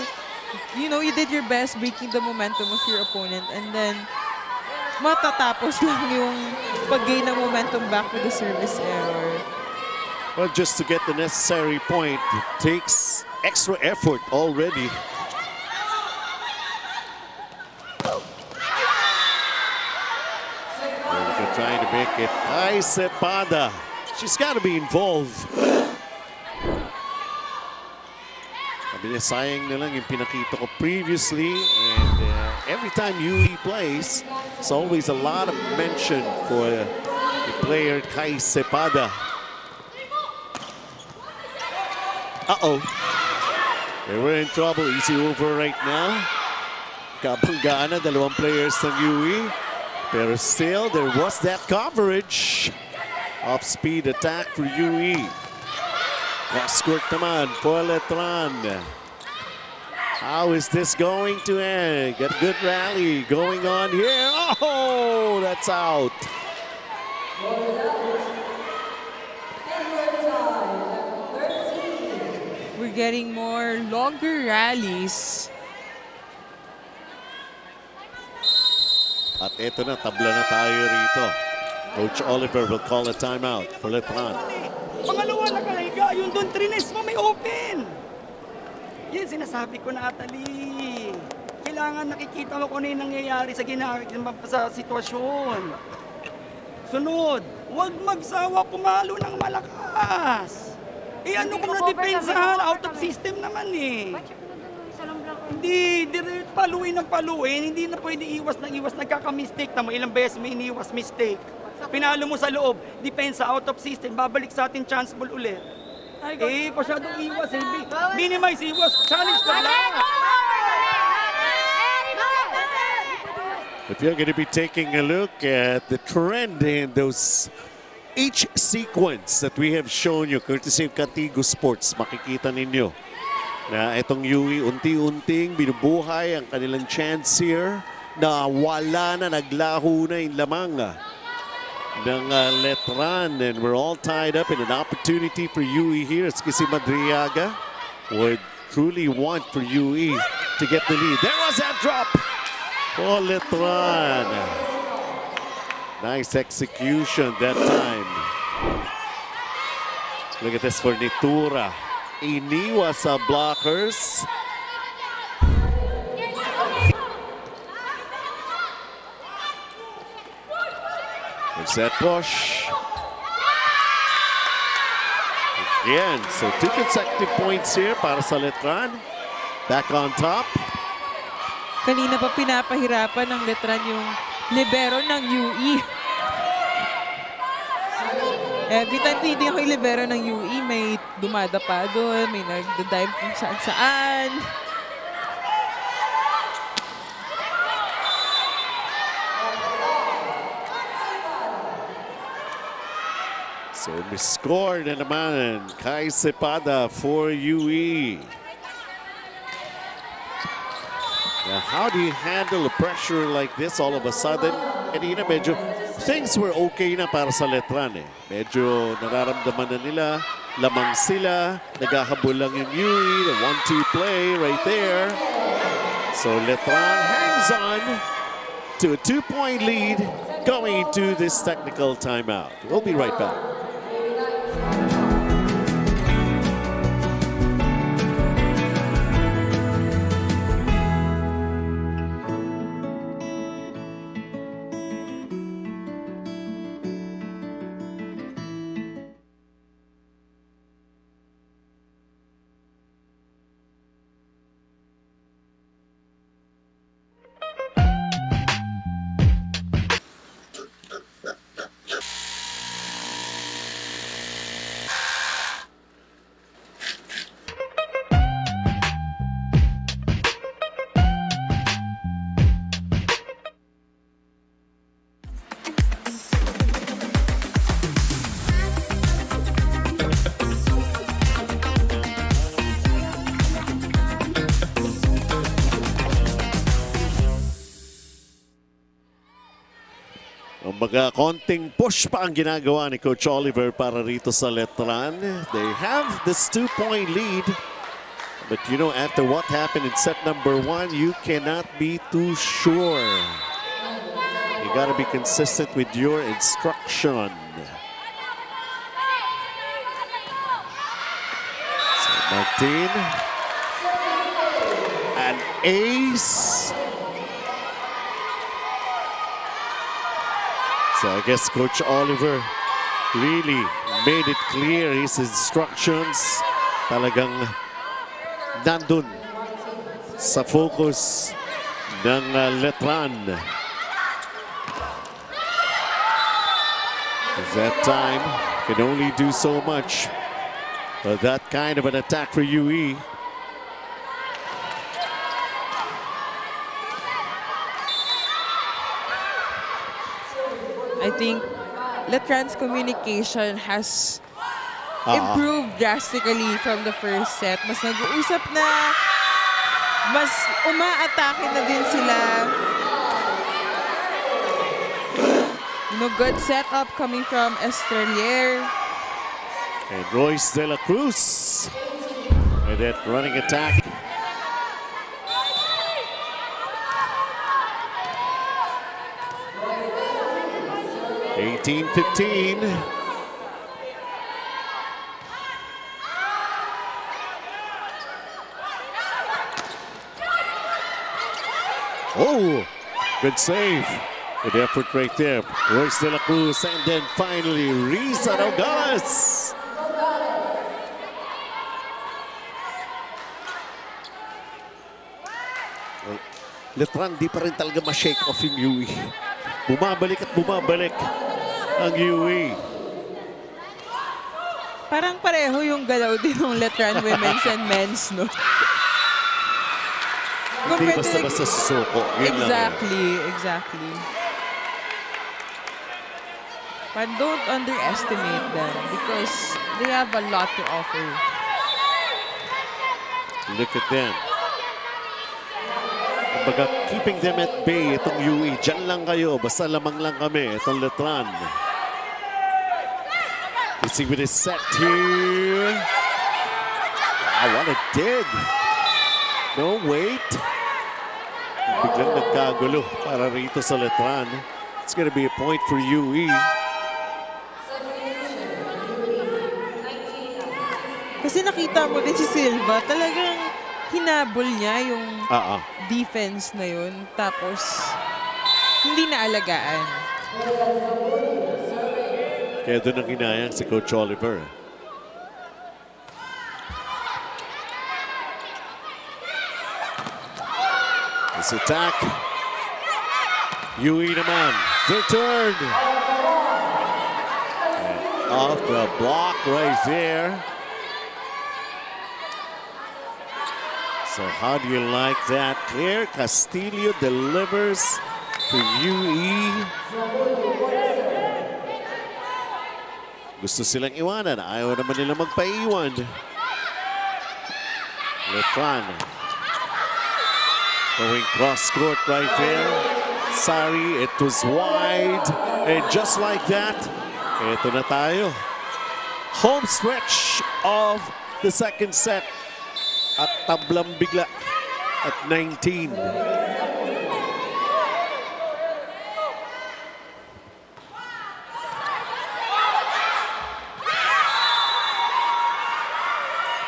you know, you did your best breaking the momentum of your opponent and then matatapos lang yung pag-gain ng momentum back with the service error. Well, just to get the necessary point, it takes extra effort already. They're trying to make it. Ay, Cepada. She's got to be involved. Sabi niya, sayang na lang yung pinakita ko previously. And every time UE plays, it's always a lot of mention for the player Kai Cepada. Uh-oh. They were in trouble. Easy over right now. Kabanggaan na, dalawang players ng UE. Pero still, there was that coverage. Off-speed attack for UE. Cross-court naman for Letran. How is this going to end? Got a good rally going on here. Oh, that's out. We're getting more longer rallies. At eto na, tabla na tayo rito. Coach Oliver will call a timeout for Letran. Pangalawa na kalahiga, yung doon trines mo may open. Yan sinasabi ko na, Atali. Kailangan nakikita mo kung ano yung nangyayari sa sitwasyon. Sunod, huwag magsawa pumalo ng malakas. Eh ano kung na-depensahan, out of system naman eh. Hindi, paluin ng paluin, hindi na pwede iwas ng iwas, nagkaka-mistake. Tama, ilang beses may iniwas mistake. Pinalo mo sa loob, depensa out of system, babalik sa atin chance ball ulit. Eh, pasyadong iwas, eh. Minimize iwas, challenge ka lang. If you're going to be taking a look at the trend in those each sequence that we have shown you, courtesy of Cantigo Sports, makikita ninyo na itong UE unti-unting binubuhay ang kanilang chance here na wala na, naglaho na yung lamang ng Letran, and we're all tied up in an opportunity for UE here. It's kasi Madriaga would truly want for UE to get the lead. There was that drop for Letran. Nice execution that time. Look at this for Nitura. Iniwas sa blockers. There's that push. Again, so 2 consecutive points here para sa Letran. Back on top. Kanina pa pinapahirapan ng Letran yung libero ng UE. Every time hindi ako yung libero ng UE, may dumadapa doon, may nagda-dive kung saan-saan. So, miscore na naman Kai Cepada for UE. Now, how do you handle a pressure like this all of a sudden? Kanina medyo things were okay na para sa Letran eh. Medyo nararamdaman na nila, lamang sila, naghahabol lang yung UE, the 1-2 play right there. So Letran hangs on to a 2-point lead going into this technical timeout. We'll be right back. Konting push pa ang ginagawa ni Coach Oliver para rito sa Letran. They have this 2-point lead. But you know, after what happened in set number 1, you cannot be too sure. You got to be consistent with your instruction. So Martin. An ace. So I guess Coach Oliver really made it clear his instructions. Talagang nandun sa focus ng Letran. That time can only do so much. But that kind of an attack for UE. I think Letran's communication has improved drastically from the first set. Mas nag-uusap na, mas uma-atake na din sila. You know, good setup coming from Estrelier. And Royce De La Cruz with that running attack. 18-15. Oh, good save. Good effort right there. Royce De La Cruz, and then finally, Risa Nogales. Letran, di pa rin talaga ma-shake off yung UE. Bumabalik at bumabalik ang UE. Parang pareho yung galaw din ng Letran women's and men's, no? Hindi basta-basta susuko. Exactly. But don't underestimate them because they have a lot to offer. Look at them. Kumbaga, keeping them at bay, itong UE. Diyan lang kayo, basta lamang lang kami, itong Letran. Let's see with his set here. Wow, what a dig. No, wait. Biglang nagkagulo para rito sa Letran. It's gonna be a point for UE. Kasi nakita mo din si Silva, talagang hinabol niya yung defense na yun. Tapos, hindi naalagaan. Kaya doon ang hinayang si Coach Oliver. This attack. UE naman. Their turn. And off the block right there. So how do you like that? Claire Castillo delivers for UE. Gusto silang iwanan. Ayaw naman nila magpaiwan. Letran. Going cross court right there. Sorry, it was wide. And just like that, eto na tayo. Home stretch of the second set. At tablang bigla at 19.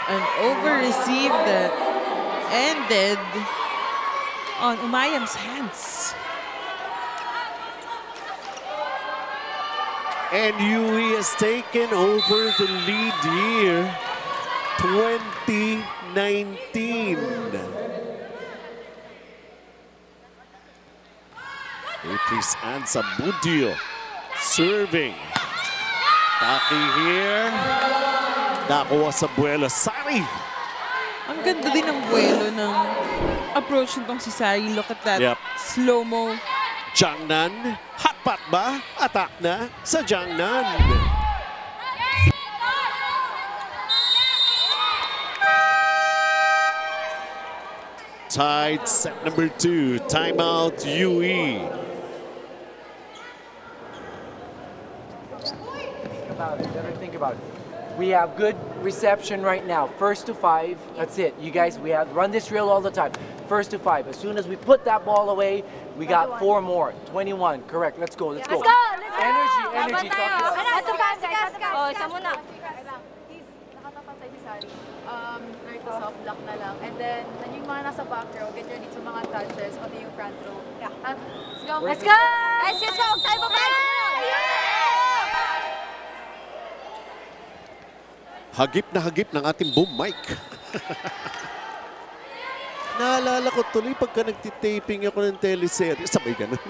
An over-receive that ended on Umayam's hands. And UE has taken over the lead here. 20-19. Beatrice Anza Mudio serving. Taki here. Nakuha sa buwelo. Sari. Ang ganda din ng buwelo ng approach nitong si Sari. Look at that. Slow-mo. Jiangnan. Hotpot ba? Attack na sa Jiangnan. Tied set number 2. Timeout UE. Think about it. We have good reception right now. First to 5. That's it. You guys, we have run this drill all the time. First to 5. As soon as we put that ball away, we got 4 more. 21. Correct. Let's go. Let's go. Energy. Talk it up. Oh, isa muna. Please, nakatapat sa Sari. Try to soft block na lang. And then, yung mga nasa back row, get ready sa mga touches, pati yung front row. Let's go. Let's go! Let's go! Tayo ba ba? Hagip ng ating boom mic. Naalala ko tuloy pagka nagtitaping ako ng teleserye. Sabay ganun.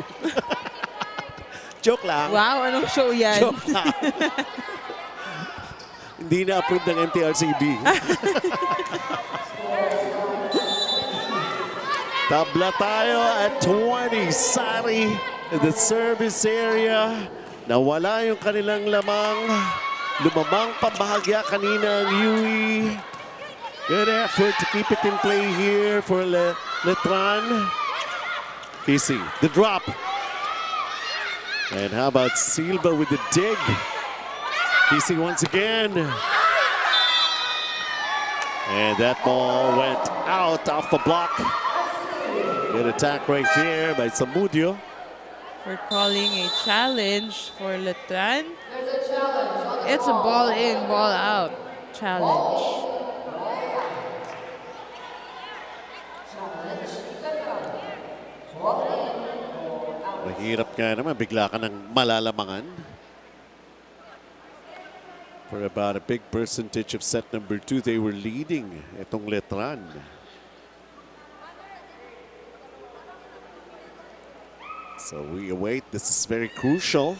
Joke lang. Wow, anong show yan? Joke lang. Hindi na-approve ng MTRCB. Tabla tayo at 20. Sari in the service area. Nawala yung kanilang lamang. Lumamang pambahagya kanina ang UE. Good effort to keep it in play here for Letran. Casey, the drop. And how about Silva with the dig? Casey once again. And that ball went out off the block. Good attack right there by Samudio. We're calling a challenge for Letran. It's a ball in, ball out challenge. Mahirap nga naman, bigla ka ng malalamangan. For about a big percentage of set number 2, they were leading itong Letran. So we await. This is very crucial.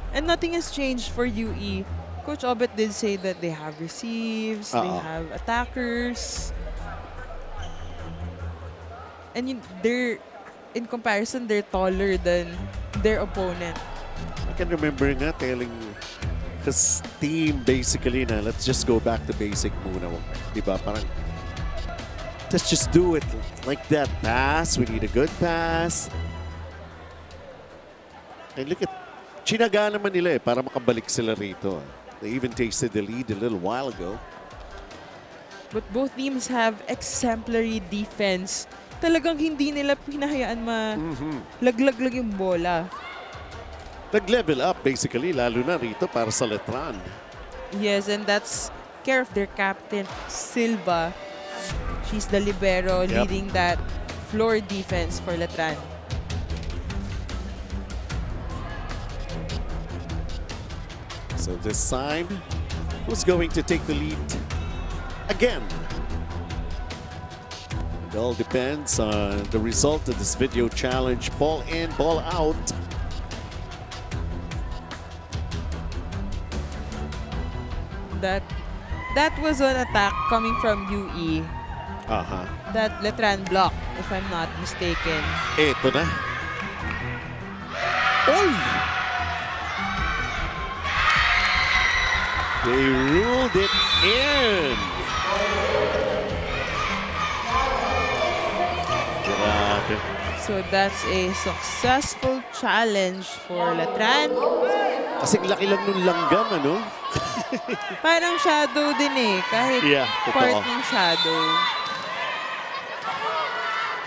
And nothing has changed for UE. Coach Obet did say that they have receives, they have attackers. And they're, in comparison, they're taller than their opponent. I can remember nga telling his team basically na let's just go back to basic muna. Diba? Parang let's just do it like that. Pass. We need a good pass. And look at, chinaga naman nila para makabalik sila rito. They even tasted the lead a little while ago. But both teams have exemplary defense. Talagang hindi nila pinahayaan laglag yung bola. Nag-level up basically, lalo na rito para sa Letran. Yes, and that's care of their captain, Silva. She's the libero leading that floor defense for Letran. So this time, who's going to take the lead again? It all depends on the result of this video challenge. Ball in, ball out. That was an attack coming from UE. That Letran block, if I'm not mistaken. Eto na. Oy! They ruled it in. Grabe. So that's a successful challenge for Letran. Kasing laki lang nung langgam, ano? Parang shadow din eh, kahit part ng shadow.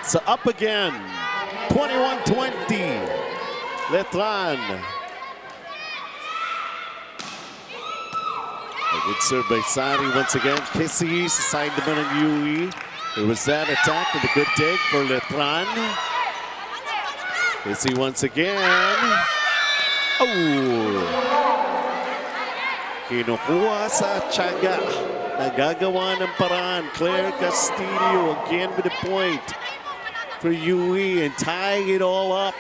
So up again, 21-20, Letran. A good serve by Sari once again. Kissy sa side naman ng UE. There was that attack with a good dig for Letran. Kissy once again. Oh! Kinukuha sa tiyaga. Nagagawa ng paraan. Claire Castillo again with a point for UE and tying it all up.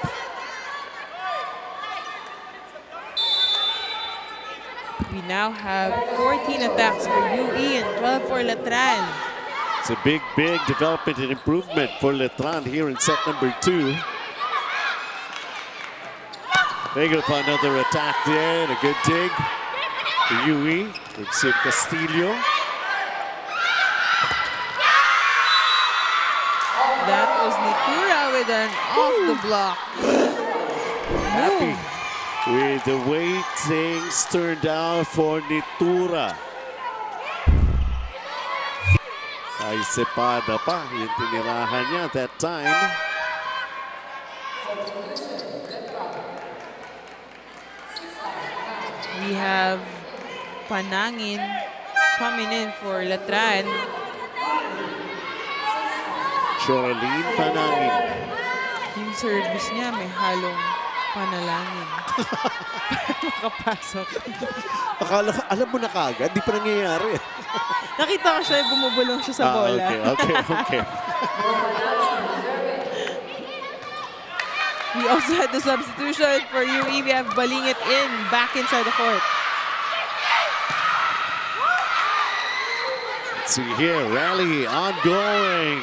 We now have 14 attacks for UE and 12 for Letran. It's a big, big development and improvement for Letran here in set number 2. They go for another attack there and a good dig. UE, let's see Castillo. That was Nitura with an off the block. Happy with the way things turned out for Nitura. Ay sepada pa yung tinirahan niya that time. We have Panangin coming in for Letran. Choraline Panangin. Yung service niya may halong panalangin. Makapasok. Akala ka, alam mo na kagad, di pa nangyayari. Nakita ko siya, bumubulong siya sa bola. Okay. We also had the substitution for UE. We have Balingit in, back inside the court. Let's see here, rally ongoing.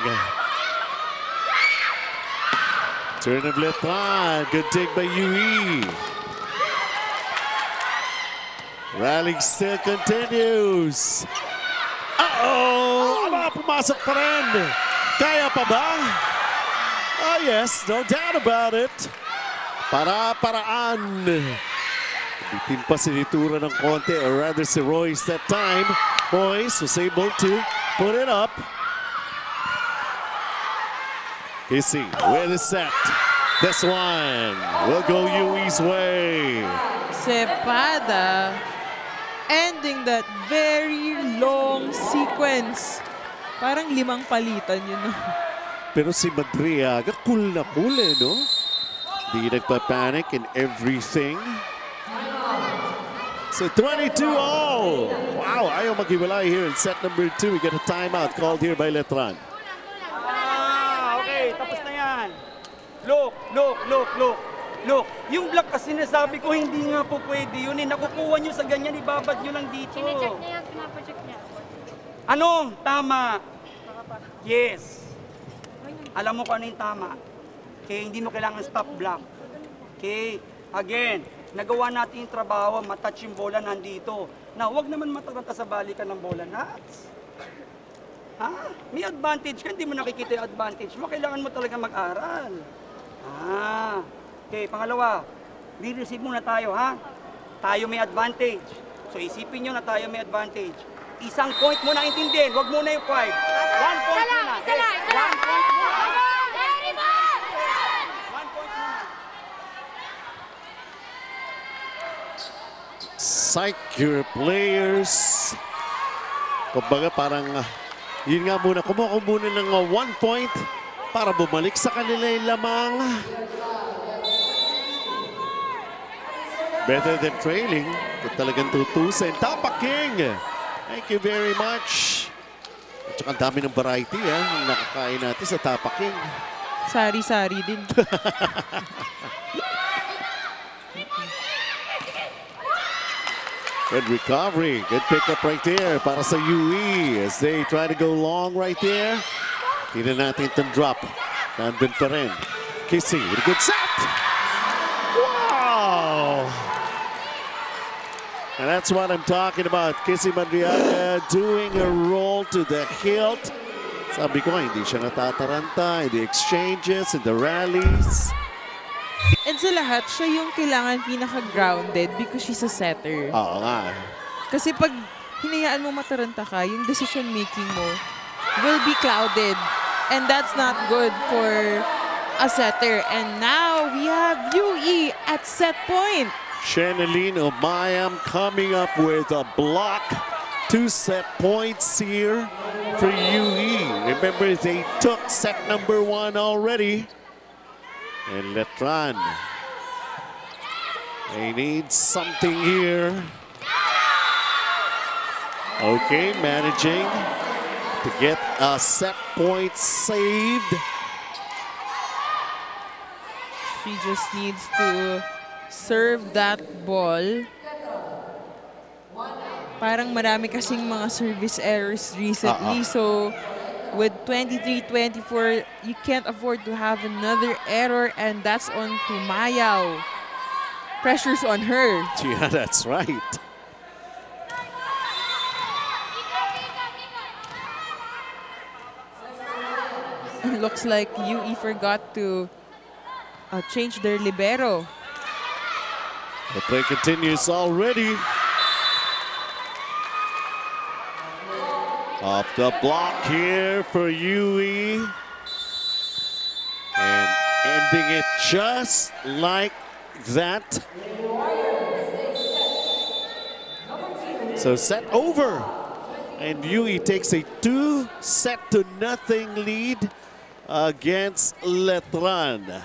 Turn of Letran, good dig by UE. Rally still continues. Uh-oh! Aba, pumasok pa rin. Kaya pa ba? Oh yes, no doubt about it. Para-paraan. Bitin pa si Nitura ng konti, or rather si Royce that time. Royce was able to put it up. Kissy with a set. This one will go UE's way. Cepada ending that very long sequence. Parang 5 palitan yun. Pero si Madriaga, cool na cool eh, no? Di nagpa-panic in everything. So 22 all. Wow, ayaw maghiwalay here in set number 2. We get a timeout called here by Letran. Okay, tapos na yan. Look. Yung block kasi sinasabi ko, hindi nga po pwede yun eh. Nakukuha nyo sa ganyan, ibabad nyo lang dito. Chine-check niya yan, pinapacheck niya. Ano? Tama. Yes. Alam mo kung ano yung tama. Okay, hindi mo kailangan stop block. Okay, again, nagawa natin yung trabaho, matouch yung bola nandito. Na huwag naman mataranta sa balikan ng bola, Nats. Ha? May advantage ka, hindi mo nakikita yung advantage mo. Kailangan mo talaga mag-aral. Okay, pangalawa, re-receive muna tayo, ha? Tayo may advantage. So isipin nyo na tayo may advantage. Isang point muna intindihin, huwag muna yung 5. 1 point muna. Isa lang. 1 point muna. Very good! 1 point muna. Psych your players. Kumbaga parang, yun nga muna, kumuha muna ng 1 point para bumalik sa kanila yung lamang. Better than trailing. Kung talagang tutusin. Tapaking! Thank you very much. At saka ang dami ng variety ang nakakain natin sa Tapaking. Sari-sari din. Good recovery. Good pickup right there para sa UE as they try to go long right there. Tingnan natin itong drop. Nandun pa rin. Kissy with a good set. Wow! And that's what I'm talking about. Kissy Madriaga doing a roll to the hilt. Sabi ko, hindi siya natataranta in the exchanges, in the rallies. And sa lahat, siya yung kailangan pinaka-grounded because she's a setter. Oo nga. Kasi pag hinayaan mo mataranta ka, yung decision making mo will be clouded. And that's not good for a setter. And now we have UE at set point. Shenaline Umayam coming up with a block. 2 set points here for UE. Remember, they took set number 1 already. And Letran, they need something here. Okay, managing to get a set point saved. She just needs to serve that ball. Parang marami kasing mga service errors recently. So with 23-24, you can't afford to have another error, and that's on Tumayaw. Pressure's on her. Yeah, that's right. It looks like UE forgot to change their libero. The play continues already. Off the block here for UE. And ending it just like that. So set over. And UE takes a 2-0 lead against Letran.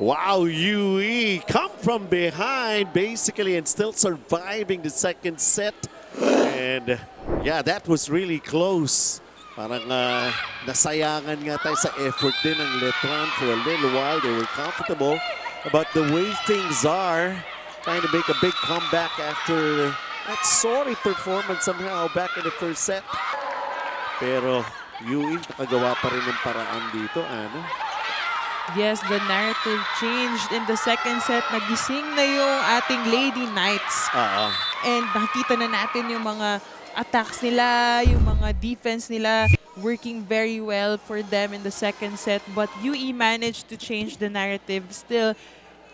Wow, UE come from behind basically and still surviving the second set. And yeah, that was really close. Parang nasayangan nga tayo sa effort din ng Letran for a little while. They were comfortable about the way things are. Trying to make a big comeback after that sorry performance somehow back in the first set. Pero UE nakagawa pa rin ng paraan dito, Ana. Yes, the narrative changed in the second set. Nagising na yung ating Lady Knights. And nakita na natin yung mga attacks nila, yung mga defense nila working very well for them in the second set. But UE managed to change the narrative still.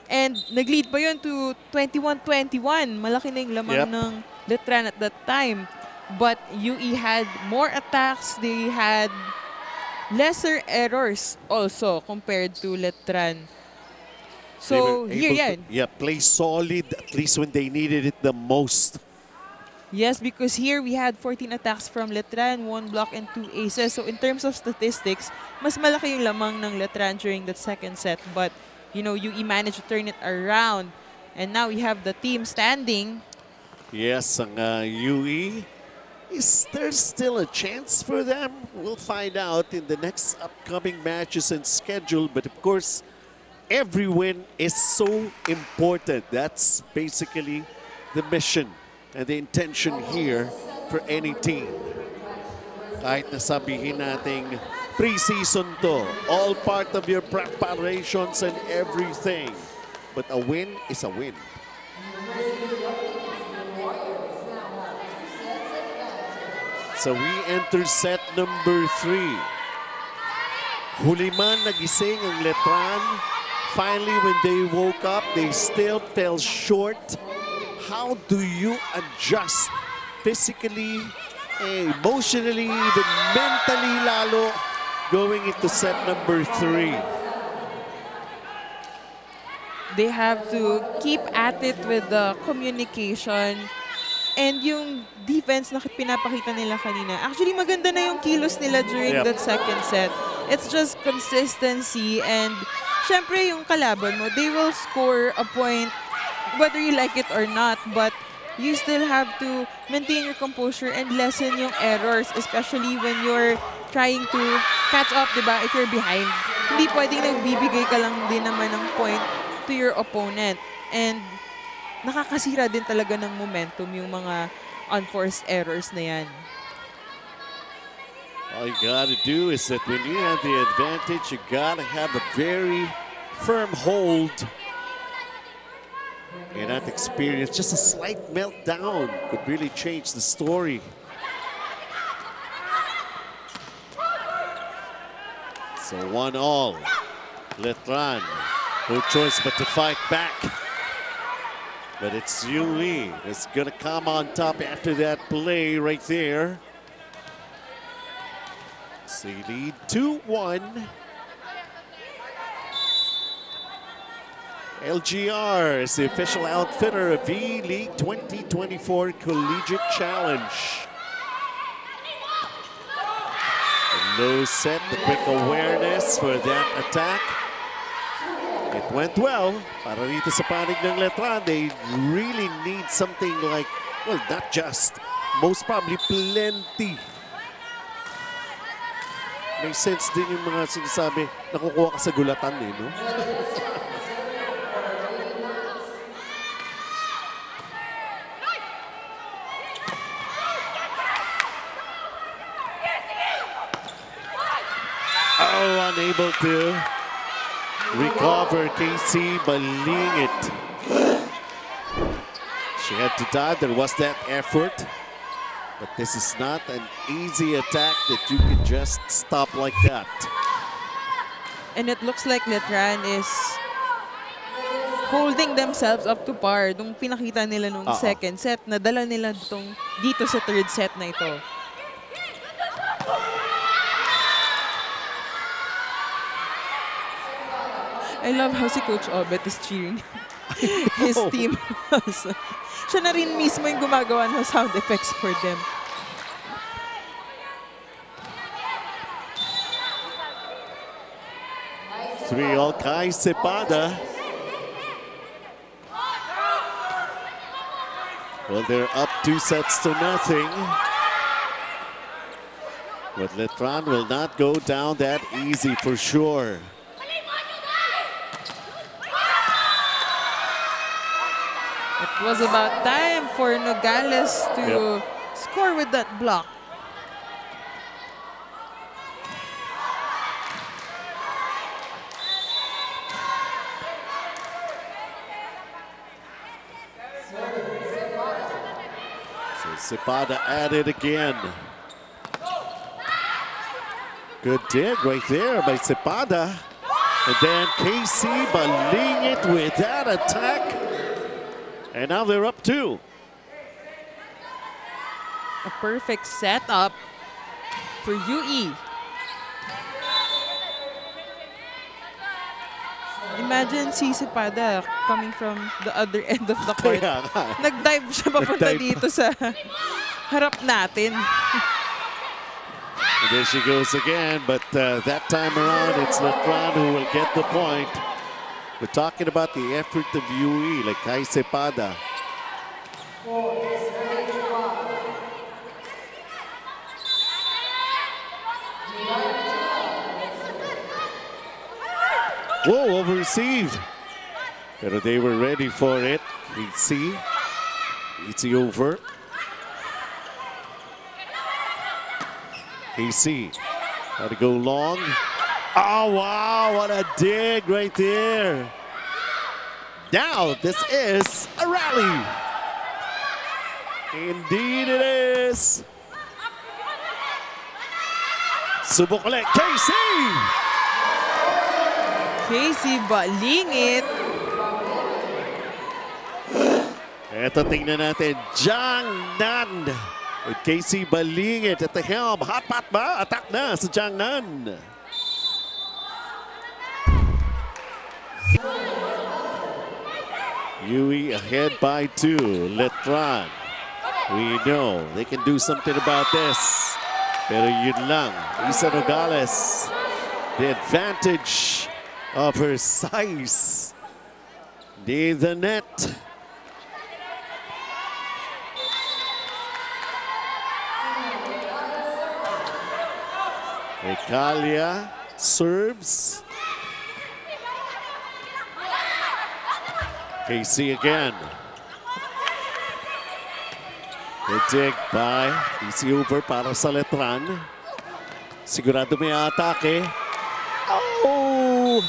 And nag-lead pa yun to 21-21. Malaki na yung lamang ng Letran at that time. But UE had more attacks. They had lesser errors also compared to Letran. So here, play solid at least when they needed it the most. Yes, because here we had 14 attacks from Letran, 1 block and 2 aces. So in terms of statistics, mas malaki yung lamang ng Letran during that second set. But you know, UE managed to turn it around, and now we have the team standing. Yes, ang UE. Is there still a chance for them? We'll find out in the next upcoming matches and schedule. But of course, every win is so important. That's basically the mission and the intention here for any team. Kahit nasabihin nating pre-season to, all part of your preparations and everything. But a win is a win. So we enter set number 3. Huli man nagising ang Letran. Finally, when they woke up, they still fell short. How do you adjust physically, emotionally, even mentally lalo going into set number 3? They have to keep at it with the communication. And yung defense na pinapakita nila kanina, actually maganda na yung kilos nila during that second set. It's just consistency, and syempre yung kalaban mo, they will score a point whether you like it or not, but you still have to maintain your composure and lessen yung errors, especially when you're trying to catch up, diba? If you're behind. Hindi pwedeng nagbibigay ka lang din naman ng point to your opponent. And nakakasira din talaga ng momentum yung mga unforced errors na yan. All you gotta do is that when you have the advantage, you gotta have a very firm hold. And that experience, just a slight meltdown could really change the story. So 1-all. Letran, no choice but to fight back. But it's UE that's gonna come on top after that play right there. So you lead 2-1. LGR is the official outfitter of V-League 2024 Collegiate Challenge. A low set, the quick awareness for that attack. It went well. Para dito sa panig ng Letran, they really need something like, well, not just, most probably plenty. May sense din yung mga sinasabi, nakukuha ka sa gulatan eh, no? Oh, unable to recover KC, maling it. She had to dive, there was that effort. But this is not an easy attack that you can just stop like that. And it looks like Letran is holding themselves up to par. Nung pinakita nila nung second set, nadala nila dito sa third set na ito. I love how si Coach Obet is cheering his team. Siya na rin mismo yung gumagawa ng sound effects for them. 3-all kay Cepada. Well, they're up 2-0. But Letran will not go down that easy for sure. It was about time for Nogales to score with that block. So Cepada at it again. Good dig right there by Cepada. And then KC baling it with that attack. And now they're up 2. A perfect setup for UE. Imagine si Cepada coming from the other end of the court. Nag-dive siya papunta dito sa harap natin. And there she goes again, but that time around, it's Letran who will get the point. We're talking about the effort of UE, like kay Cepada. Whoa, over-received. But they were ready for it. Easy over. KC had to go long. Oh, wow, what a dig right there. Now, this is a rally. Indeed it is. Subok ulit, KC! KC balingit. Eto, tingnan natin, Jiangnan. With KC balingit at the helm. Hot pot ba? Attack na sa Jiangnan. UE ahead by 2. Letran. We know they can do something about this. Pero yun lang. Isa Nogales. The advantage of her size. Near the net. Ekalia serves. KC again. The dig by easy over para sa Letran. Sigurado may atake. Oh!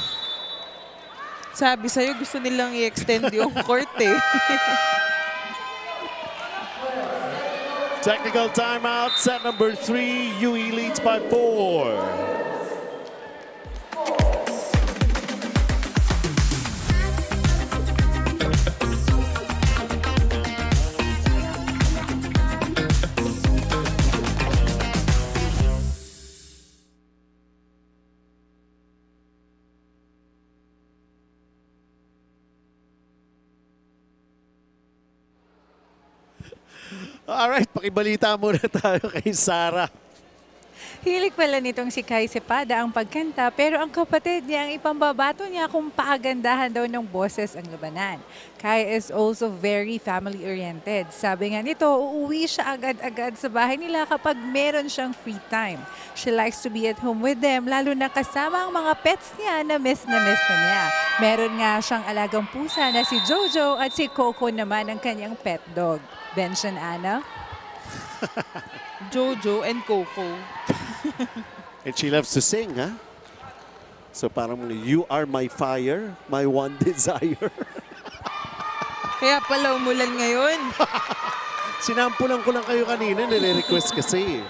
Sabi sa'yo, gusto nilang i-extend yung court eh. Technical timeout, set number 3. UE leads by 4. Alright, pakibalita muna tayo kay Sarah. Hilig pala nitong si Kay Cepada ang pagkanta, pero ang kapatid niya ang ipambabato niya kung paagandahan daw ng boses ang labanan. Kay is also very family-oriented. Sabi nga nito, uuwi siya agad-agad sa bahay nila kapag meron siyang free time. She likes to be at home with them, lalo na kasama ang mga pets niya na miss na niya. Meron nga siyang alagang pusa na si Jojo at si Coco naman ang kanyang pet dog. Benson, Ana? Jojo and Coco. And she loves to sing, huh? So parang, you are my fire, my one desire. Kaya pala umulan ngayon. Sinampulan ko lang kayo kanina, nire-request kasi.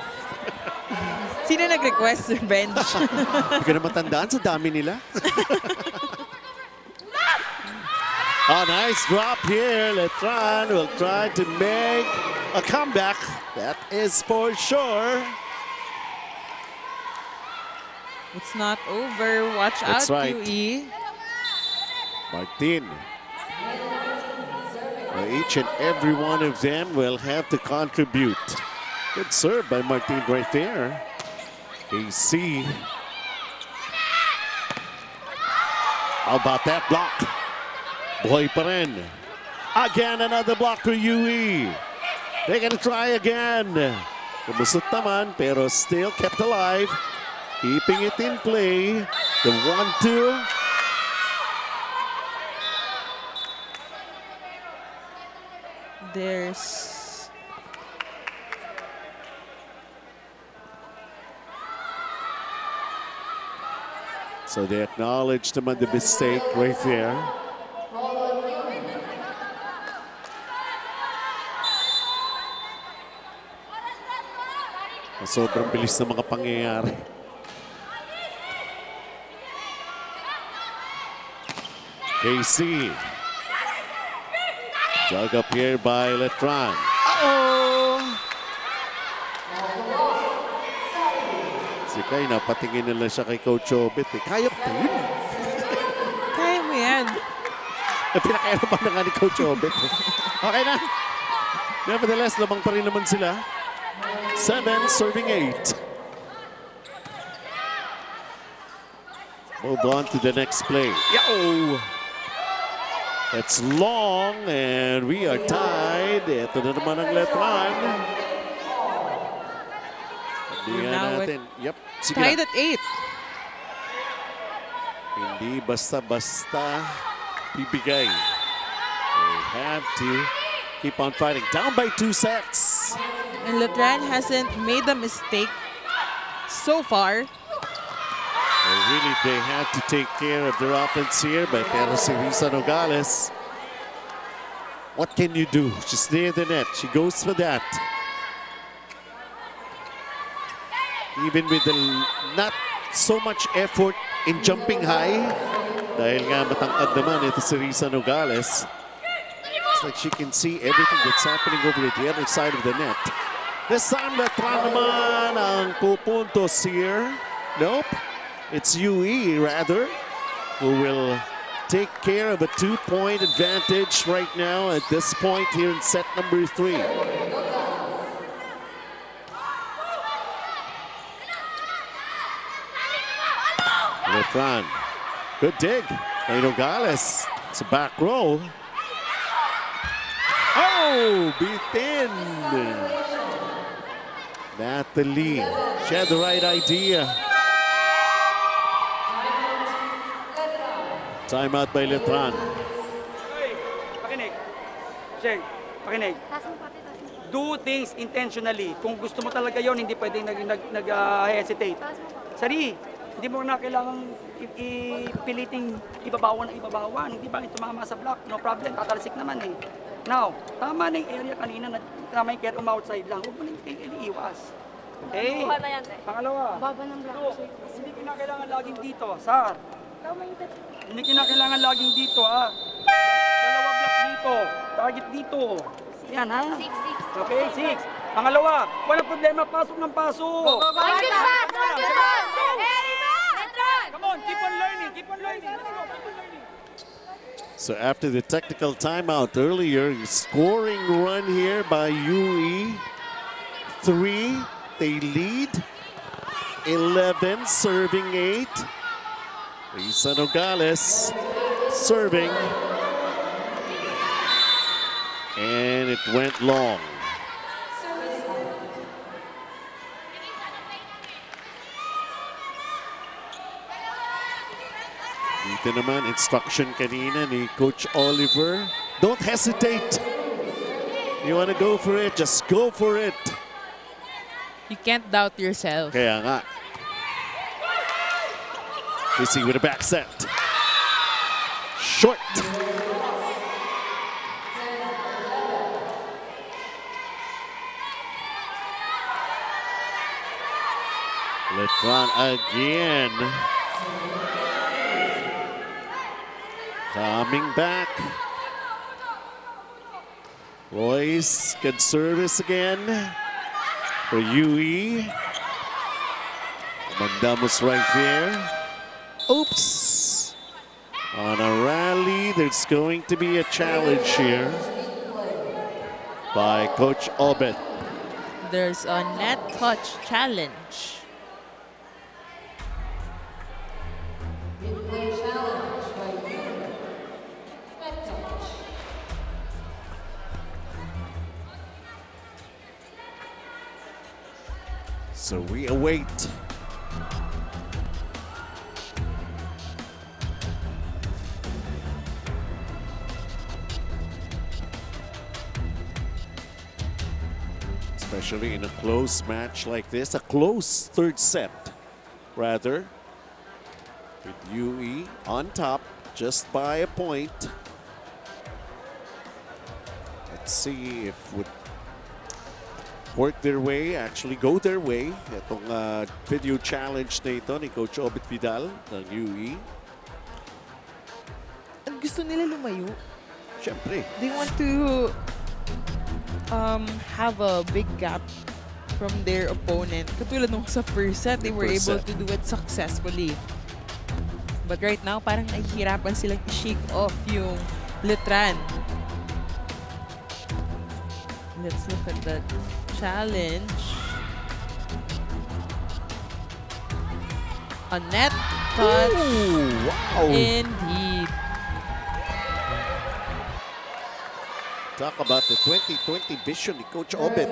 Sino nag-request, Sir Bench? Hindi ko na matandaan, sa dami nila. A nice drop here. Letran will try to make a comeback. That is for sure. It's not over. Watch That's out, right. UE. Martin. Well, each and every one of them will have to contribute. Good serve by Martin right there. KC. How about that block? Buhay pa rin. Again, another block for UE. They're gonna try again. Kumusot naman, pero still kept alive. Keeping it in play. The 1-2. There's... So they acknowledged naman the mistake right there. Sobrang bilis na mga pangyayari. KC. Dug up here by Letran. Uh-oh! Si Kai, napatingin nila siya kay Coach Obet. Kaya pa yun. Kaya mo yan. Pinakaya naman na nga ni Coach Obet. Okay na. Nevertheless, lamang pa rin naman sila. 7 serving 8. Move on to the next play. Yo! It's long and we are tied. Ito na naman ang Letran. Natin. Yep. Sige Tied na. at 8. Hindi basta-basta bibigay. They have to keep on fighting. Down by 2 sets. And Letran hasn't made a mistake so far. Really, they had to take care of their offense here, but pero si Risa Nogales, what can you do? She's near the net. She goes for that. Even with the not so much effort in jumping high, dahil nga matangkad naman ito si Risa Nogales. It's like she can see everything that's happening over at the other side of the net. This time, Letran naman ang pupuntos here. Nope. It's UE, rather, who will take care of a 2-point advantage right now at this point here in set number 3. Letran. Good dig by Nogales. It's a back row. Oh, beaten. Natalie. She had the right idea. Timeout by Letran. Hey, pakinig. Sheng, pakinig. Do things intentionally. Kung gusto mo talaga yon, hindi pwedeng nag-hesitate. Sari, hindi mo na kailangang ipiliting ibabawan. Hindi ba tumama sa block? No problem, tatalsik naman eh. Now, tama na yung area kanina, tama yung care outside lang. Huwag mo na iiwas. Okay? Pangalawa. Baba ng block. Hindi kinakailangan laging dito, Sar. Hindi kinakailangan laging dito, ha? Dalawa block dito. Target dito. Yan, ha? 6. Okay, 6. Pangalawa, walang problema. Pasok ng pasok. Good pass! Good pass! Come on, keep on learning. Keep on learning. Let's go, keep on learning. So after the technical timeout earlier, scoring run here by UE. 3, they lead. 11, serving 8. Risa Nogales serving. And it went long. Dito naman, instruction kanina ni Coach Oliver. Don't hesitate. You want to go for it, just go for it. You can't doubt yourself. Kaya nga. Casey with a back set. Short. Letran again. Coming back. Royce, good service again for UE. Mandamos right there. Oops. On a rally, there's going to be a challenge here by Coach Obet. There's a net touch challenge. So we await. Especially in a close match like this, a close third set, rather. With UE on top, just by a point. Let's see if would work their way, actually go their way. Itong video challenge na ito ni Coach Obit Vidal ng UE. Gusto nila lumayo. Siyempre. They want to have a big gap from their opponent. Katulad nung sa first set, they were able to do it successfully. But right now, parang nahihirapan silang i-shake off yung Letran. Let's look at the challenge. A net touch. Ooh, wow. Indeed. Talk about the 2020 vision ni Coach Obit.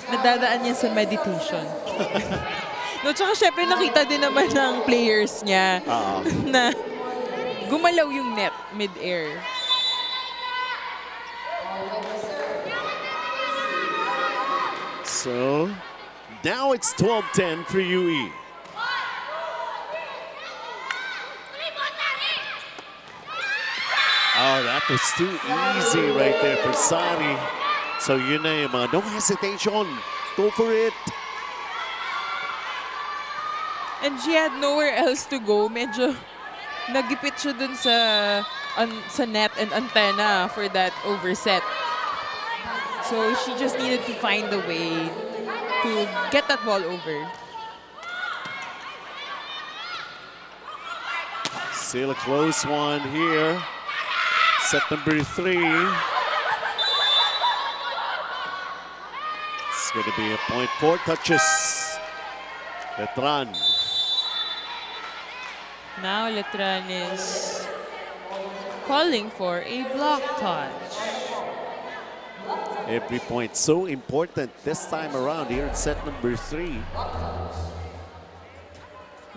Nadadaan niya sa meditation. No, tsaka syempre nakita din naman ng players niya na gumalaw yung net mid-air. So, now it's 12-10 for UE. Oh, that was too easy right there for Sari. So yun na yung mga no hesitation. Go for it. And she had nowhere else to go. Medyo nagipit siya dun sa net and antenna for that overset. So she just needed to find a way to get that ball over. Still a close one here. Set number 3. It's going to be a point 4 touches. Letran. Now Letran is calling for a block touch. Every point so important this time around here in set number 3.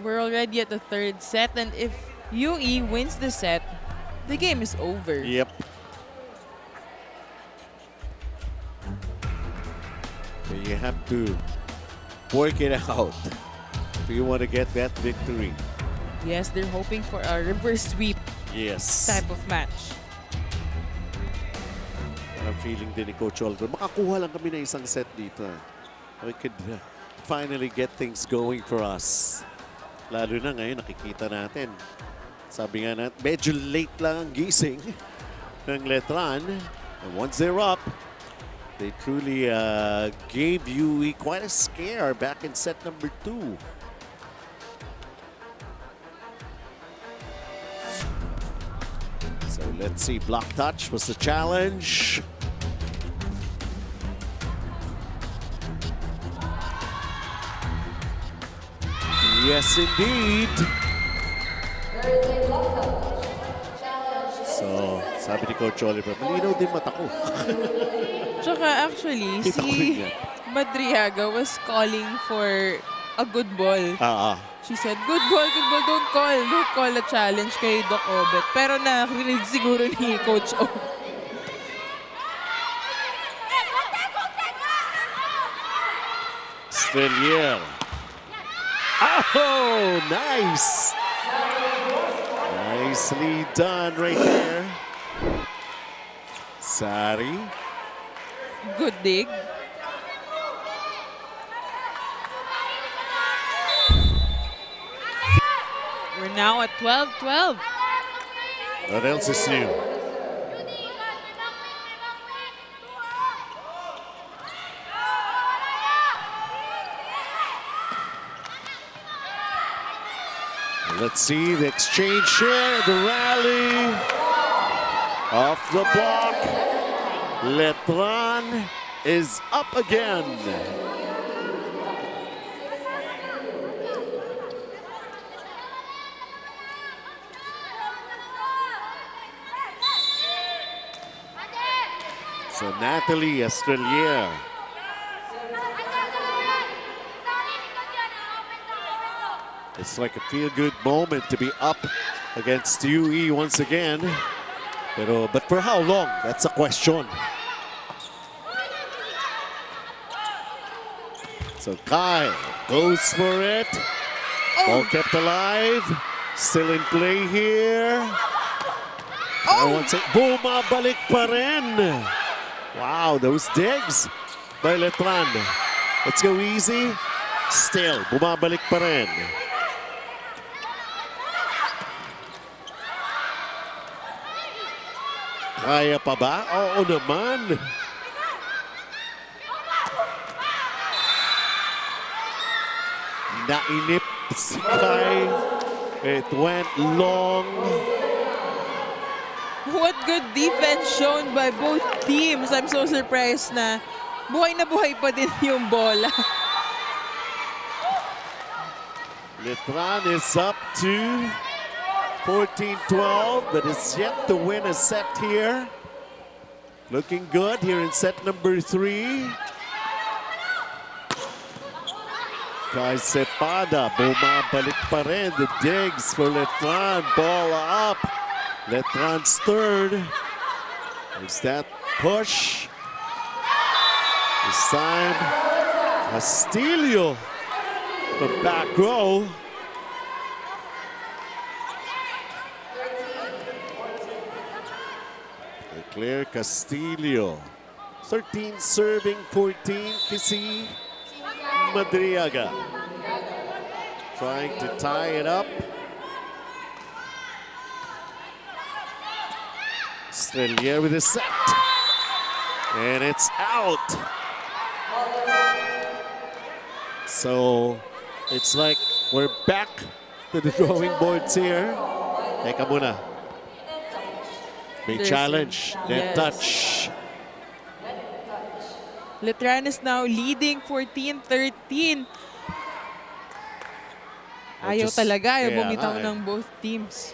We're already at the third set, and if UE wins the set, the game is over. Yep. So you have to work it out if you want to get that victory. Yes, they're hoping for a reverse sweep type of match. I'm feeling din ni Coach Olga, makakuha lang kami na isang set dito. We could finally get things going for us. Lalo na ngayon, nakikita natin. Sabi nga natin, medyo late lang ang gising ng Letran. And once they're up, they truly gave UE quite a scare back in set number 2. So let's see, block touch was the challenge. Yes, indeed. So, sabi ni Coach Oliver, malinaw din mata ko. Tsaka actually, si Madriaga was calling for a good ball. She said, good ball, don't call a challenge kay Doc Obet. Pero nakarinig siguro ni Coach O. Stelier. Oh, nice. Nicely done right there. Sari. Good dig. We're now at 12-12. What else is new? Let's see the exchange here, the rally. Off the block. Letran is up again. So Natalie Estrelier It's like a feel-good moment to be up against UE once again. But for how long? That's a question. So Kyle goes for it. Ball kept alive. Still in play here. Bumabalik pa rin. Wow, those digs by Letran. Let's go easy. Still, bumabalik pa rin. Kaya pa ba? Oo naman. Nainip si Kai. It went long. What good defense shown by both teams. I'm so surprised na buhay pa din yung bola. Letran is up to 14-12, but is yet to win a set here. Looking good here in set number 3. Kai Cepada, bumabalik pa rin. The digs for Letran, ball up. Letran's third. There's that push. This time, Castillo from back row. Clear Castillo. 13 serving, 14 Kisi Madriaga. Trying to tie it up. Strelier with a set. And it's out. So it's like we're back to the drawing boards here. Teka muna. May challenge. Net touch. Letran is now leading 14-13. Ayaw talaga. Ayaw bumitaw ng both teams.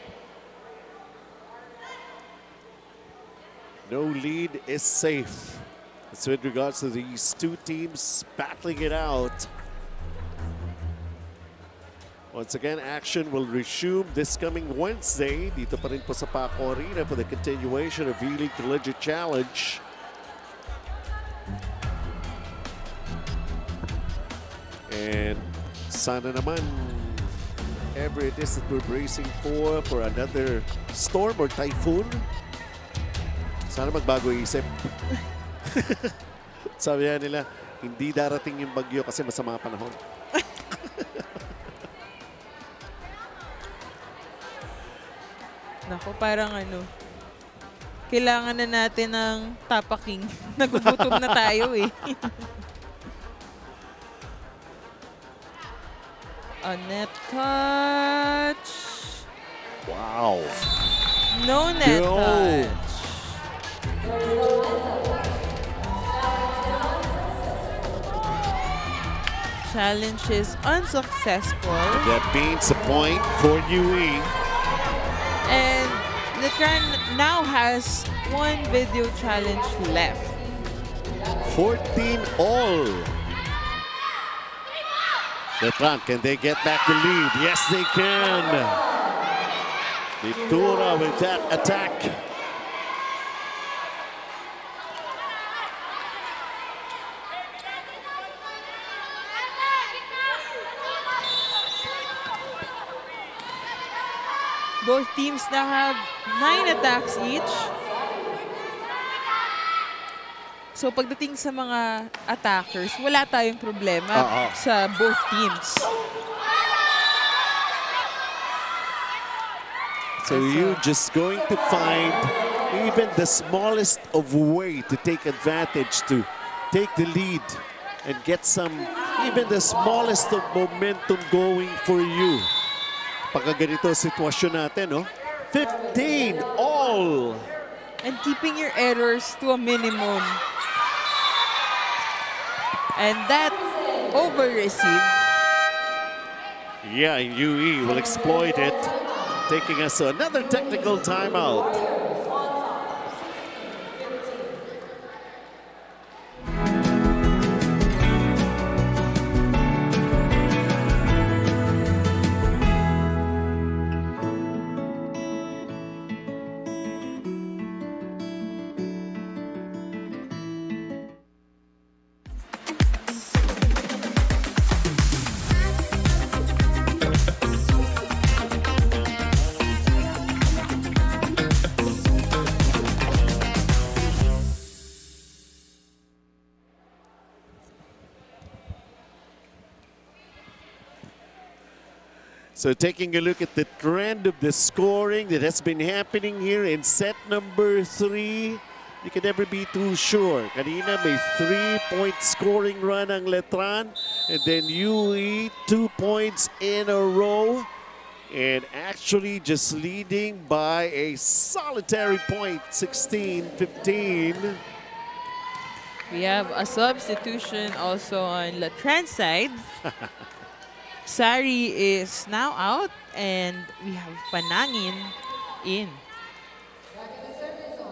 No lead is safe. It's with regards to these two teams battling it out. Once again, action will resume this coming Wednesday. Dito pa rin po sa Paco Arena for the continuation of V-League Collegiate Challenge. And sana naman, ever it is that we're bracing for another storm or typhoon. Sana magbago isip. Sabi nila, hindi darating yung bagyo kasi masama panahon. Naku, parang ano, kailangan na natin ng tapaking. Nagugutom na tayo eh. A net touch. Wow. No net touch. Challenge is unsuccessful. That means a point for UE. And Letran now has one video challenge left. 14 all. Letran, can they get back the lead? Yes, they can. Vitura with that attack. Both teams now have 9 attacks each. So pagdating sa mga attackers, wala tayong problema sa both teams. So you're just going to find even the smallest of way to take advantage, to take the lead and get some, even the smallest of momentum going for you. Pagka ganito sitwasyon natin, no? 15 all. And keeping your errors to a minimum. And that over-receive. Yeah, UE will exploit it, taking us to another technical timeout. So taking a look at the trend of the scoring that has been happening here in set number 3, you can never be too sure. Kanina may 3-point scoring run ang Letran, and then UE 2 points in a row, and actually just leading by a solitary point, 16-15. We have a substitution also on Letran's side. Sari is now out, and we have Panangin in.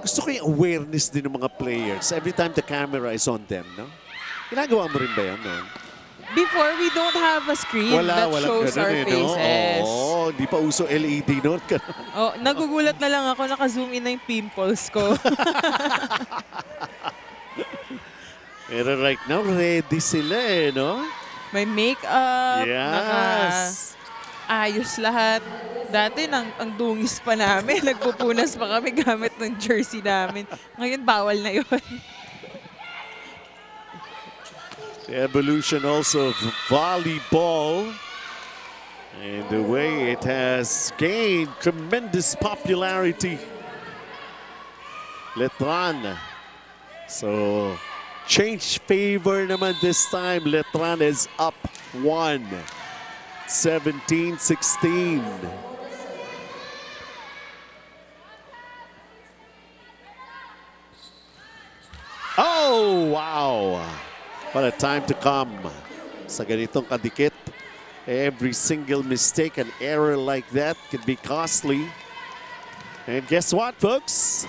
Gusto ko yung awareness din ng mga players every time the camera is on them, no? Ginagawa mo rin ba yan, no? Before, we don't have a screen that shows our faces. Oo, hindi pa uso LED noon. Oh, nagugulat na lang ako, naka-zoom in na yung pimples ko. Pero right now, ready sila eh, no? May makeup, yes. ayos lahat. Dati ang dungis pa namin, nagpupunas pa kami gamit ng jersey namin. Ngayon, bawal na yun. The evolution also of volleyball. And the way it has gained tremendous popularity. Letran. So, change favor naman this time. Letran is up 1. 17-16. Oh, wow. What a time to come. Sa ganitong kadikit, every single mistake, an error like that could be costly. And guess what, folks?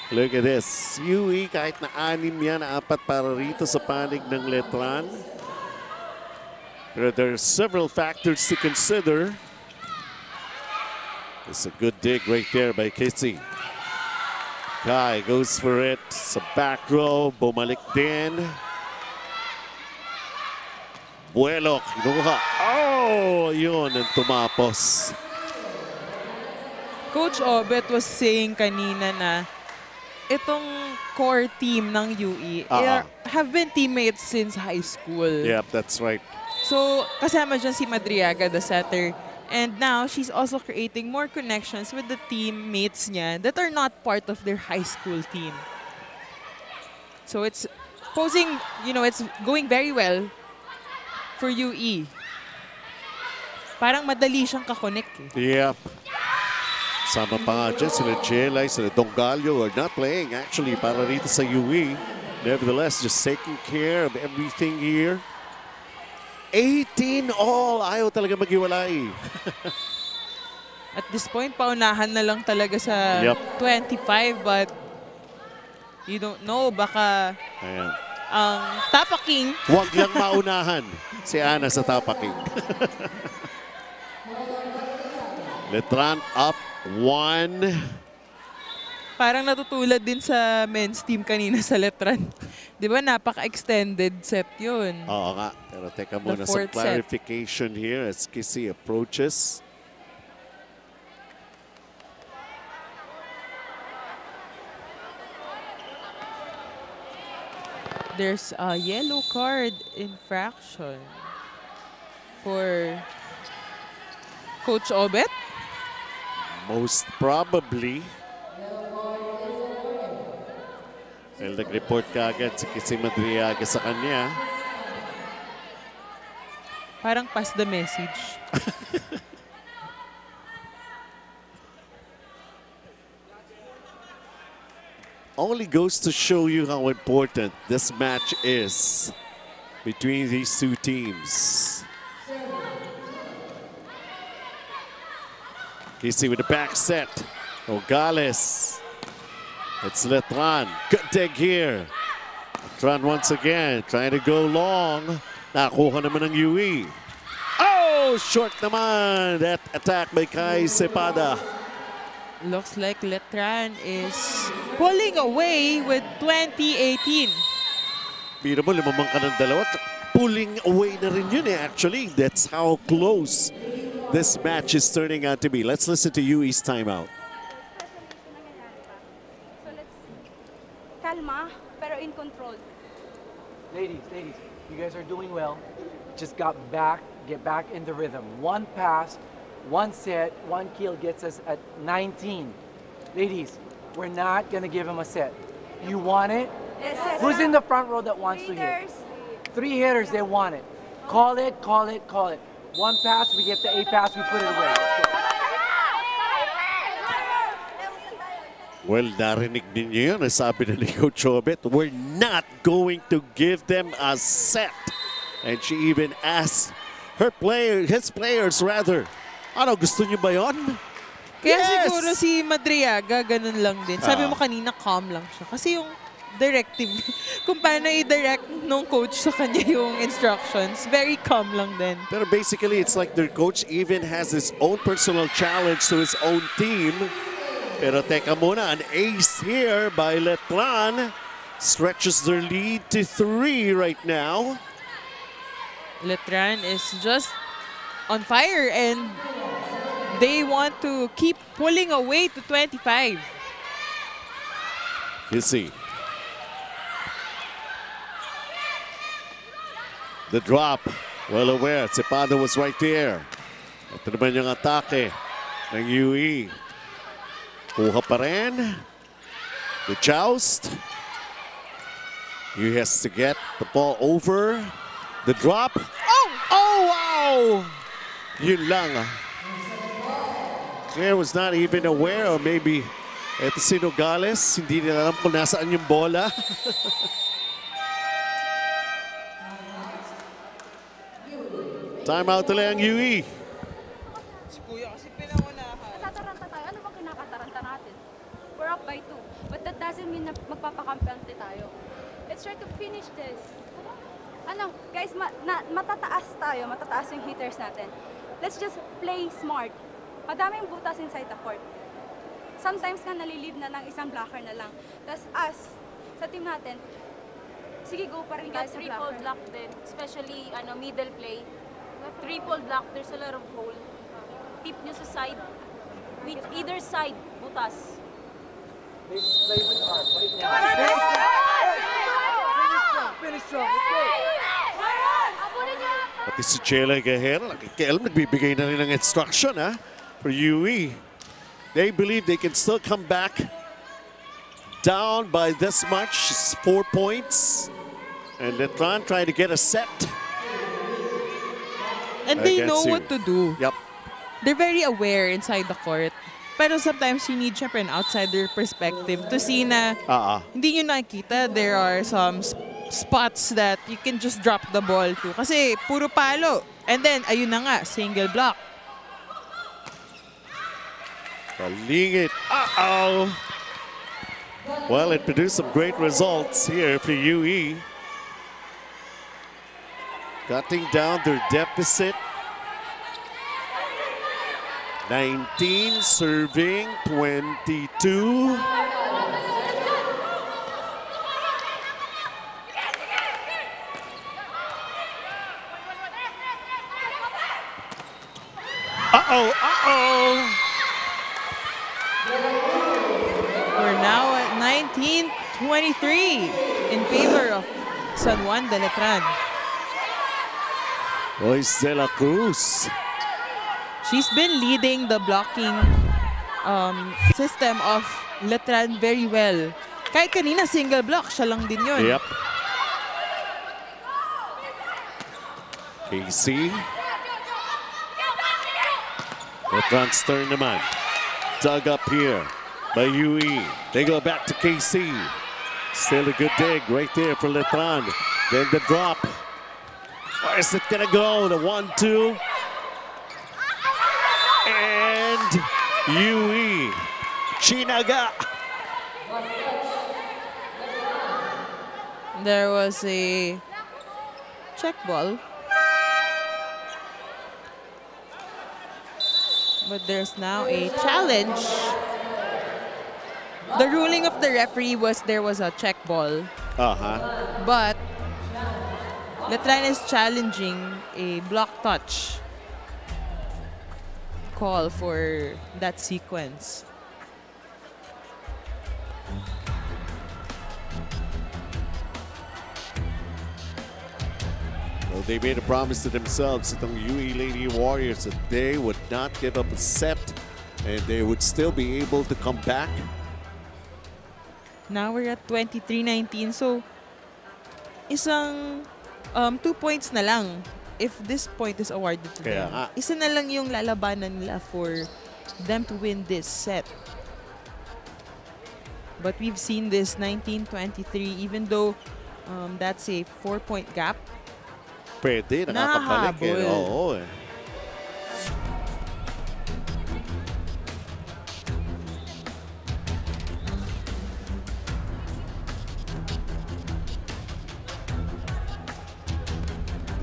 Look at this. UE, kahit na 6 yan, 4 para rito sa panig ng Letran. But there are several factors to consider. It's a good dig right there by Kissy. Kai goes for it sa back row. Bumalik din. Buelo, kinuha. Oh, yun ang tumapos. Coach Obet was saying kanina na itong core team ng UE have been teammates since high school. Yep, that's right. So, kasama dyan si Madriaga, the setter. And now, she's also creating more connections with the teammates niya that are not part of their high school team. So, it's posing, it's going very well for UE. Parang madali siyang kakonek eh. Yep. Sama pa nga dyan, sila Jelay, sila Dongalio are not playing actually para rito sa UE. Nevertheless, just taking care of everything here. 18 all. Ayaw talaga maghiwalay. At this point, paunahan na lang talaga sa 25, but you don't know, baka ayan. Ang tapaking. Huwag lang maunahan si Ana sa tapaking. Letran up 1. Parang natutulad din sa men's team kanina sa Letran. Di ba, napaka-extended set yun. Oo nga. Pero teka muna sa clarification here as Kissy approaches. There's a yellow card infraction for Coach Obet. Most probably. Dahil nag-report kaagad si Kissy Madriaga sa kanya. Parang pass the message. Only goes to show you how important this match is between these two teams. Kissy with the back set. Nogales. It's Letran. Good dig here. Letran once again trying to go long. Nakuha naman ng UE. Oh, short naman. That attack by Kai Cepada. Looks like Letran is pulling away with 2018. Biro mo, limamang ka ng dalawa. Pulling away na rin yun eh, actually. That's how close this match is turning out to be. Let's listen to UE's timeout. Kalma, pero in control. Ladies, You guys are doing well. Just get back in the rhythm. One pass, one set, one kill gets us at 19. Ladies, we're not gonna give him a set. You want it? Yes. Who's in the front row that wants to hit? 3 hitters, they want it. Call it, call it, call it. One pass, we get the A pass, we put it away. Let's go. Well, narinig ninyo yun. Sabi na ni Coach Obet, we're not going to give them a set. And she even asked his players rather, ano, gusto niyo ba yun? Kaya siguro si Madriaga, ganun lang din. Sabi mo kanina, calm lang siya. Kasi yung directive, kung paano i-direct nung coach sa kanya yung instructions, very calm lang din. Pero basically, it's like their coach even has his own personal challenge to his own team. Pero teka muna, an ace here by Letran stretches their lead to 3 right now. Letran is just on fire and they want to keep pulling away to 25. Kissy. The drop, well aware, Cepado was right there. Ito naman yung atake ng UE. Kuha pa rin. The joust. He has to get the ball over. The drop. Oh, wow! Yun lang. Claire was not even aware, or maybe eto si Nogales, hindi nila alam kung nasaan yung bola. Time out ulit ang UE. Si Kuya kasi pinaunahan. Natataranta tayo. Ano bang kinakataranta natin? We're up by 2. But that doesn't mean na magpapakampante tayo. Let's try to finish this. Ano, guys, matataas tayo. Matataas yung hitters natin. Let's just play smart. Madaming butas inside the court. Sometimes nga nalilib na ng isang blocker na lang. Tapos us, sa team natin, sige, go pa rin guys sa triple blocker. block din, especially middle play. Triple block, there's a lot of hole. Tip nyo sa side. With either side, butas. Play with heart. Finish strong. Let's go. Pati si Chela Gahera, nakikialam, nagbibigay na rin ng instruction for UE. They believe they can still come back down by this much, 4 points. And Letran trying to get a set. And they know what to do. Yep. They're very aware inside the court. Pero sometimes you need syempre an outsider perspective to see na hindi nyo nakikita. There are some spots that you can just drop the ball to. Kasi puro palo. And then, ayun na nga, single block. Kalingit. Well, it produced some great results here for UE. Cutting down their deficit. 19 serving 22. We're now at 19-23 in favor of San Juan de Letran. Royce de la Cruz. She's been leading the blocking system of Letran very well. Kahit kanina single block, siya lang din yun. Yep. KC. Letran's turn naman. Dug up here by UE. They go back to KC. Still a good dig right there for Letran. Then the drop. Where is it gonna go? The 1-2. And UE. Chinaga. There was a check ball. But there's now a challenge. The ruling of the referee was there was a check ball. But Letran is challenging a block touch call for that sequence. Well, they made a promise to themselves, itong UE Lady Warriors, that they would not give up a set and they would still be able to come back. Now we're at 23-19. So, isang 2 points na lang if this point is awarded to them. Isa na lang yung lalabanan nila for them to win this set. But we've seen this 19-23, even though that's a 4-point gap. Pwede, nakakabalik eh. Oo eh.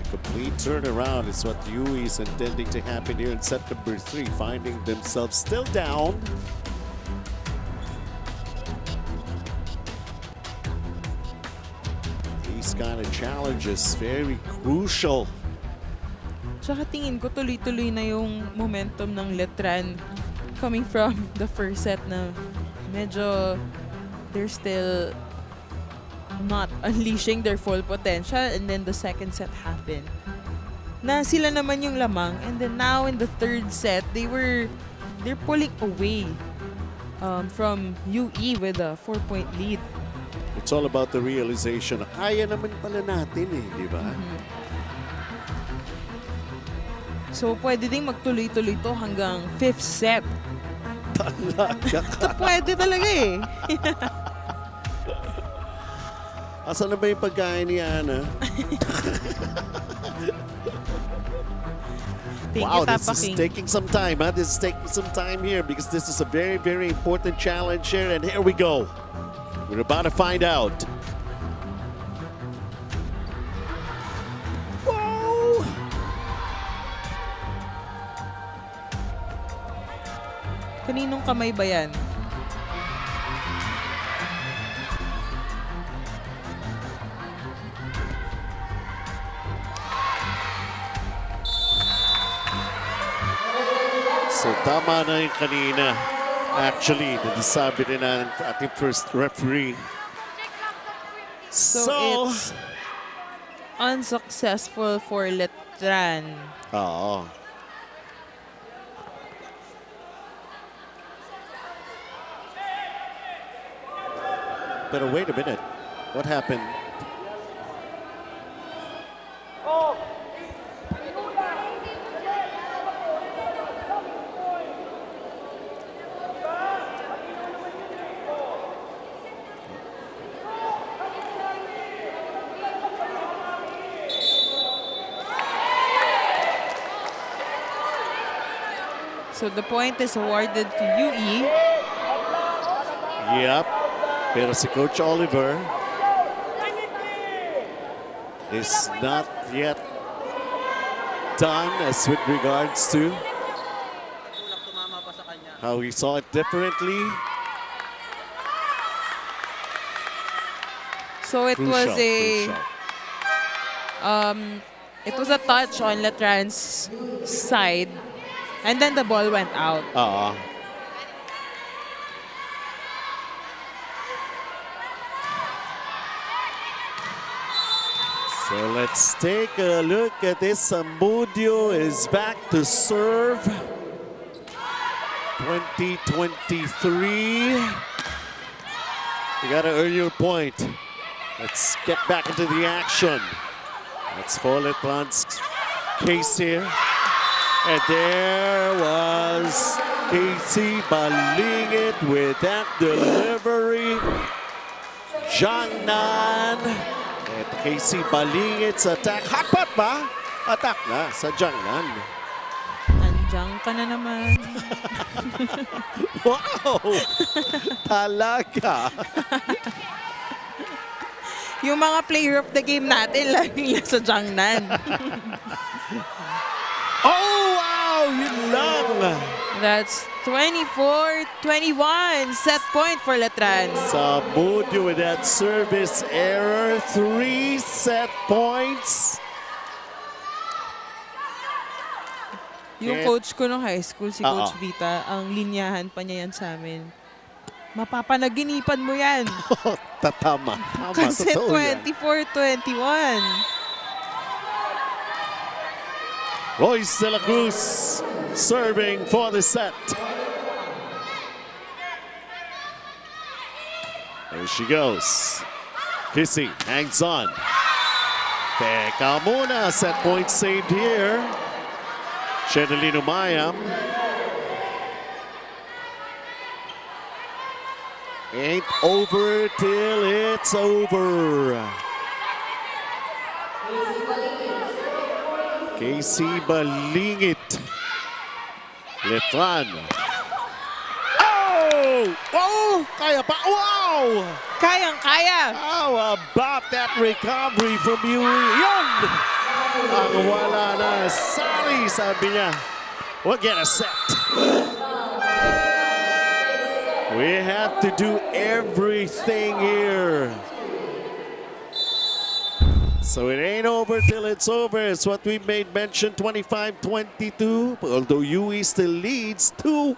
Complete turnaround is what UE is intending to happen here in set number 3, finding themselves still down. These kind of challenges, very crucial. Tsaka tingin ko tuloy-tuloy na yung momentum ng Letran coming from the first set na medyo they're still not unleashing their full potential, and then the second set happened na sila naman yung lamang, and then now in the third set they're pulling away from UE with a 4-point lead. It's all about the realization na kaya naman pala natin eh, di ba? So pwede ding magtuloy-tuloy to hanggang 5th set. Talaga ka. Pwede talaga eh. Asan na ba yung pagkain ni Ana? Wow, this is taking some time, huh? This is taking some time here because this is a very, very important challenge here. And here we go. We're about to find out. Whoa! Kaninong kamay ba yan? So tama na yung kanina. Actually, nasabi rin na ating first referee. So it's unsuccessful for Letran. Oo. But wait a minute. What happened? So the point is awarded to UE. Yep. Pero si Coach Oliver is not yet done as with regards to how he saw it differently. So it was a touch on Letran's side, and then the ball went out. So let's take a look at this. Samudio is back to serve. 2023. You got to earn your point. Let's get back into the action. Let's follow Letran's case here. And there was Casey Balingit with that delivery. Jiangnan. At Casey Balingit's attack. Hotpot ba? Attack na sa Jiangnan. Nandiyan ka na naman. Wow! Talaga. Yung mga player of the game natin, laging nasa Jiangnan. Oh, wow! Yun lang. That's 24-21. Set point for Letran. Samudio with that service error. 3 set points. Yung coach ko nung high school, si Coach Vita, ang linyahan pa niya yan sa amin. Mapapanaginipan mo yan. Tatama. Kasi 24-21. Royce de la Cruz serving for the set. There she goes. Kissy hangs on. Teka muna, set point saved here. Sherilyn Umayam. Ain't over till it's over. Casey Balingit. Letran. Oh! Oh! Kaya pa! Wow! Kayang-kaya! How about that recovery from you? Yun! Ang wala na. Sorry, sabi niya. We'll get a set. We have to do everything here. So it ain't over till it's over. It's what we made mention, 25-22. Although UE still leads 2-1.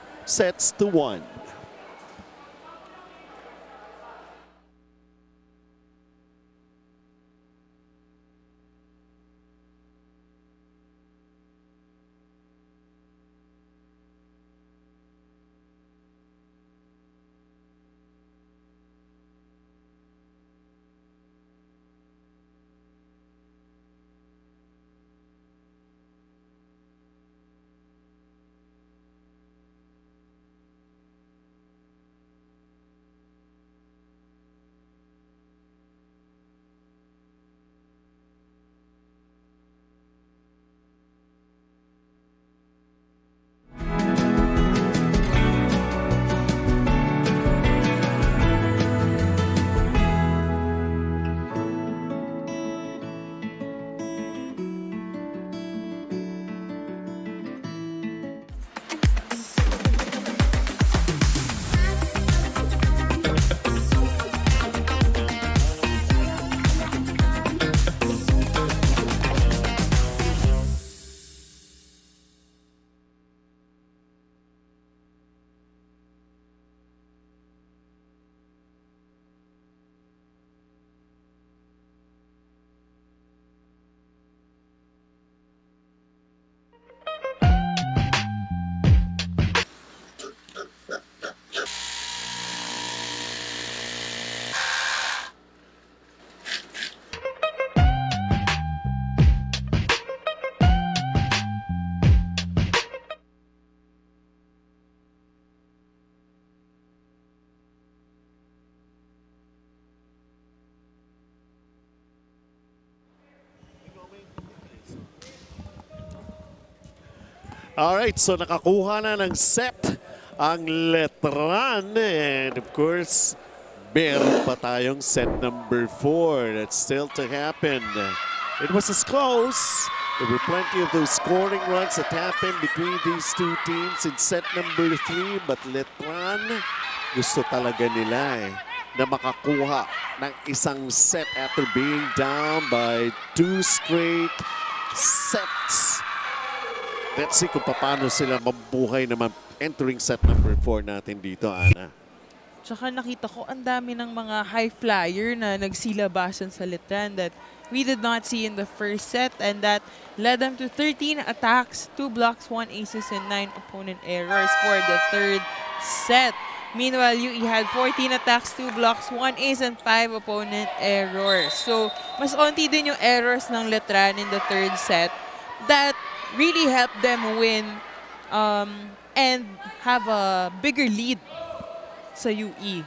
Alright, so nakakuha na ng set ang Letran. And of course, meron pa tayong set number 4 that's still to happen. It was as close. There were plenty of those scoring runs that happened between these two teams in set number 3. But Letran, gusto talaga nila na makakuha ng isang set after being down by 2 straight sets. Let's see kung paano sila mabuhay naman entering set number 4 natin dito, Ana. Tsaka nakita ko ang dami ng mga high flyer na nagsilabasan sa Letran that we did not see in the first set, and that led them to 13 attacks, 2 blocks, 1 aces, and 9 opponent errors for the third set. Meanwhile, UE had 14 attacks, 2 blocks, 1 ace, and 5 opponent errors. So, mas onti din yung errors ng Letran in the third set that really helped them win and have a bigger lead sa UE.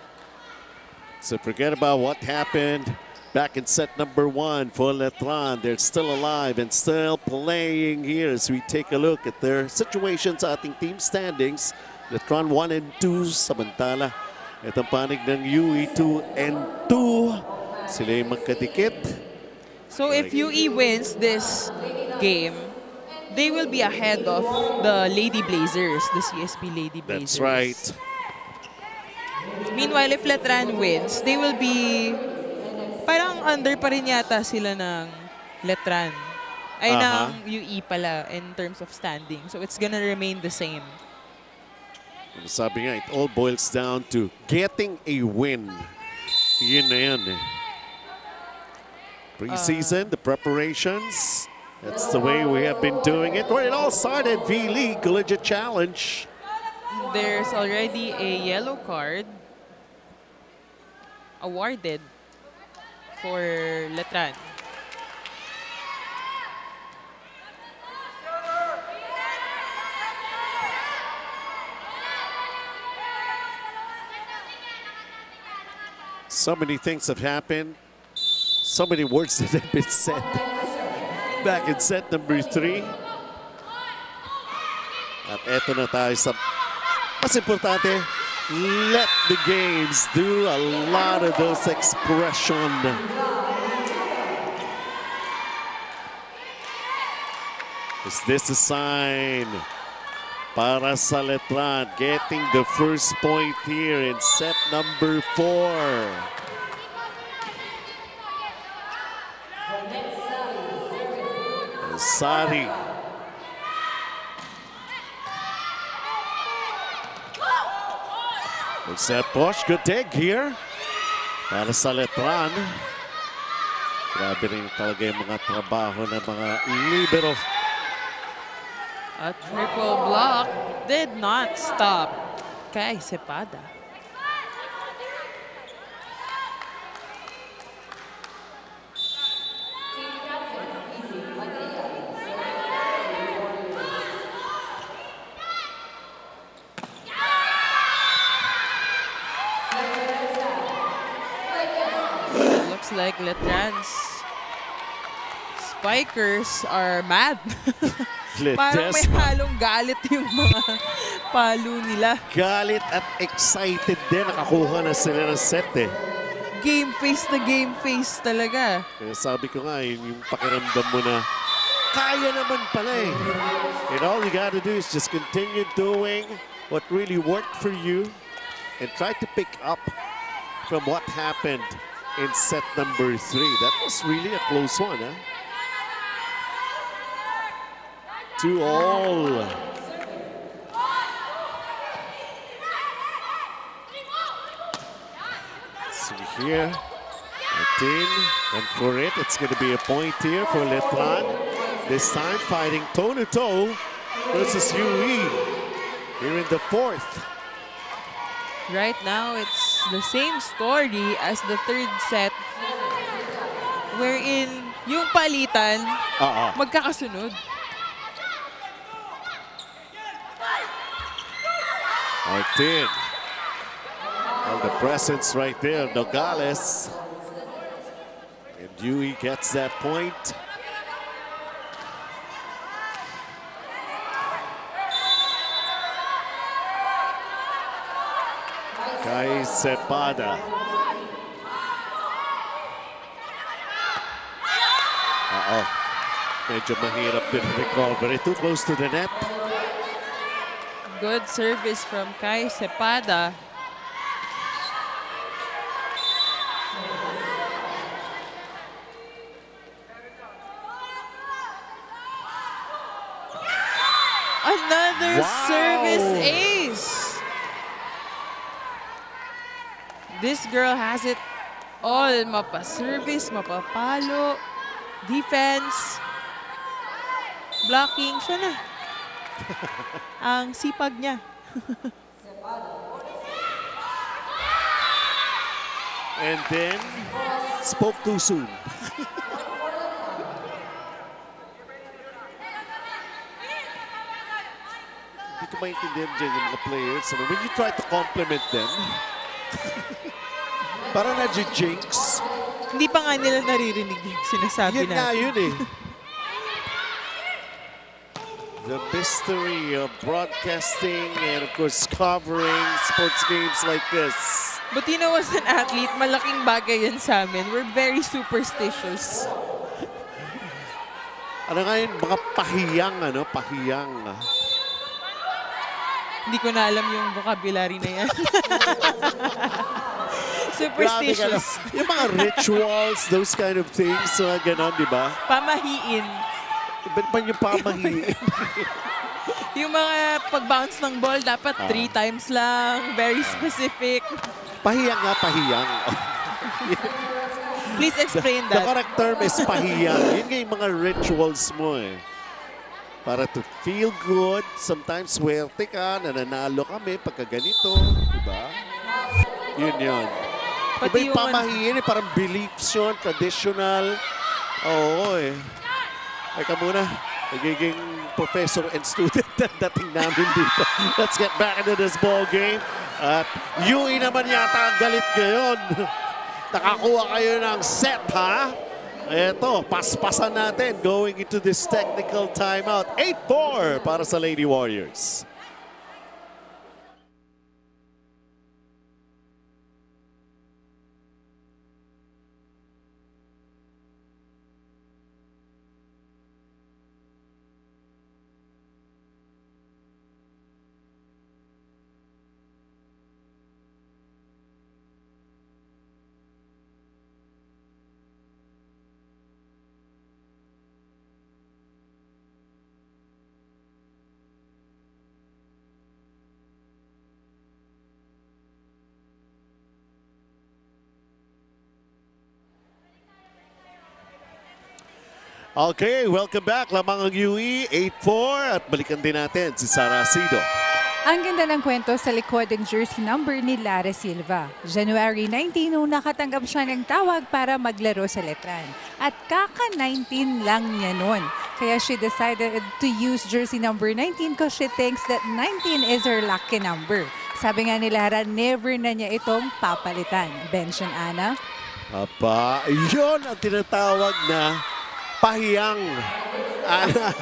So forget about what happened back in set number 1 for Letran. They're still alive and still playing here as we take a look at their situations sa ating team standings. Letran 1 and 2, samantala itong panig ng UE 2 and 2. Sila yung magkadikit. So if UE wins this game, they will be ahead of the Lady Blazers, the CSB Lady Blazers. That's right. Meanwhile, if Letran wins, they will be parang under pa rin yata sila ng Letran. Ay, ng UE pala in terms of standing. So it's gonna remain the same. Sabi nga, it all boils down to getting a win. Yun na yan. Preseason, the preparations. That's the way we have been doing it. Where it all started, V-League Collegiate Challenge. There's already a yellow card awarded for Letran. So many things have happened. So many words that have been said back in set number 3. At eto na tayo sa mas importante, let the games do a lot of those expressions. Is this a sign para sa Letran getting the first point here in set number 4? Sari. It's a push. Good dig here para sa Letran. Grabe rin talaga yung mga trabaho ng mga libero. A triple block did not stop kay Cepada. Looks like Letran's spikers are mad. Parang may halong galit yung mga palo nila. Galit at excited din. Nakakuha na sila ng set eh. Game face na game face talaga. Kaya sabi ko nga, yung pakiramdam mo na kaya naman pala eh. And all you gotta do is just continue doing what really worked for you and try to pick up from what happened in set number 3. That was really a close one, huh? 2-all. See here, 13, and for it, it's going to be a point here for Letran. This time fighting toe-to-toe versus UE here in the 4th. Right now, it's the same story as the 3rd set, wherein yung palitan magkakasunod. Martin. All the presence right there, Nogales. And Yui gets that point. Kay Cepada. Medyo mahirap din recovery. Too close to the net. Good service from Kai Cepada. Another service ace. This girl has it all. Mapa-service, mapapalo, defense, blocking. Siya na. Ang sipag niya. And then, spoke too soon. Hindi ko maintindihan dyan yung mga players. When you try to compliment them, parang na-jinx. Hindi pa nga nila naririnig yung sinasabi natin. Yan nga yun eh. The mystery of broadcasting and of course covering sports games like this. But you know, as an athlete, malaking bagay yan sa amin. We're very superstitious. Ano nga yun? Mga pahiyang, ano? Pahiyang. Hindi ko na alam yung vocabulary na yan. Superstitious. Yung mga rituals, those kind of things, ganon, di ba? Pamahiin. Iba't pa yung pamahiin. Yung mga pag-bounce ng ball, dapat 3 times lang. Very specific. Pahiyang nga, pahiyang. Please explain The that. correct term is pahiyang. Yun nga yung mga rituals mo eh. Para to feel good, sometimes swerte ka, nananalo kami pagka ganito. Diba? Yun yun. Iba yung pamahiin eh, parang beliefs yun, traditional. Oo eh. Teka muna, nagiging professor and student ang dating namin dito. Let's get back into this ball game. At UE naman yata galit ngayon. Nakakuha kayo ng set, ha? Ito, paspasan natin going into this technical timeout. 8-4 para sa Lady Warriors. Okay, welcome back. Lamang ang UE, 8-4. At balikan din natin si Sara Sido. Ang ganda ng kwento sa likod ng jersey number ni Lara Silva. January 19 nung nakatanggap siya ng tawag para maglaro sa Letran. At kaka-19 lang niya nun. Kaya she decided to use jersey number 19 because she thinks that 19 is her lucky number. Sabi nga ni Lara, never na niya itong papalitan. Benson Ana? Aba, yun ang tinatawag na pahiyang, Ana.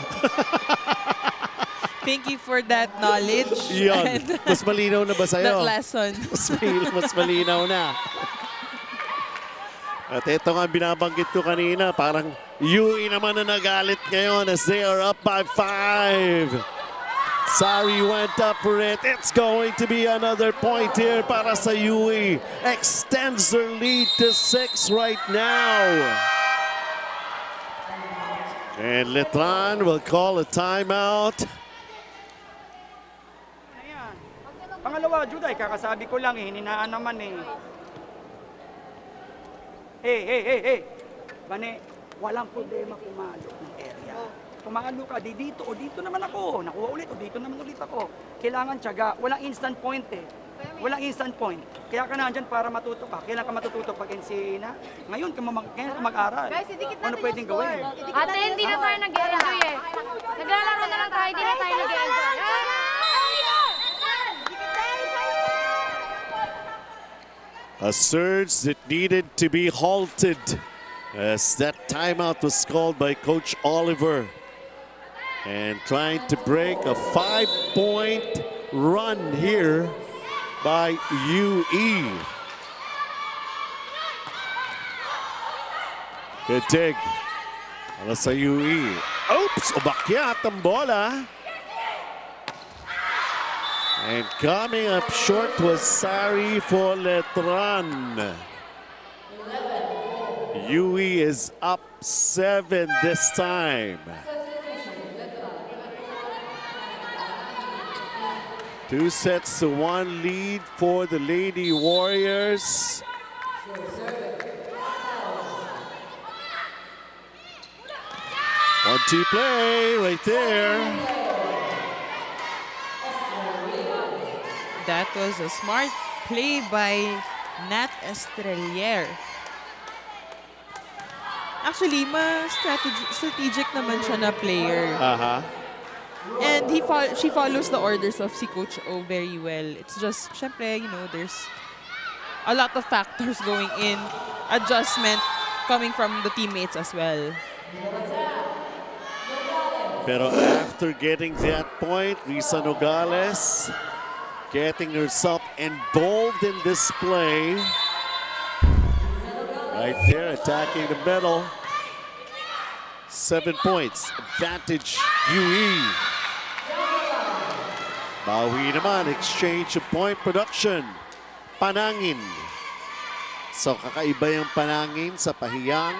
Thank you for that knowledge. Yun. Mas malinaw na ba sa'yo? That lesson. Mas malinaw na. At ito nga binabanggit ko kanina, parang UE naman na nagalit ngayon as they are up by 5. Sari went up for it. It's going to be another point here para sa UE. Extends their lead to 6 right now. And Letran will call a timeout. Ayan. Pangalawa, Juday, kakasabi ko lang eh, hininaan naman eh. Hey. Bane, walang problema pumalo ng area. Pumalo ka, dito o dito naman ako. Nakuha ulit o dito naman ulit ako. Kailangan tiyaga, walang instant point eh. Walang instant point. Kaya ka nandyan para matuto ka. Kailan ka matututo pag NCA na? Ngayon ka mag-aral. Guys, idikit Ano natin pwedeng yung score. gawin? Ate, hindi na tayo nag-enjoy eh. Naglalaro na lang tayo, hindi na tayo nag-enjoy. A surge that needed to be halted as that timeout was called by Coach Oliver. And trying to break a 5-point run here by UE. Good dig. Para sa UE. Oops! Umakyat ang bola. And coming up short was Sari for Letran. UE is up 7 this time. 2 sets to 1 lead for the Lady Warriors. One-two play right there. That was a smart play by Nat Estrelier. Actually, strategic naman siya na player. And she follows the orders of si Coach O very well. It's just, syempre, you know, there's a lot of factors going in. Adjustment coming from the teammates as well. Pero after getting that point, Risa Nogales getting herself involved in this play. Right there, attacking the middle. 7 points, advantage UE. Bawi naman, exchange of point production. Panangin. So kakaiba yung panangin sa pahiyang,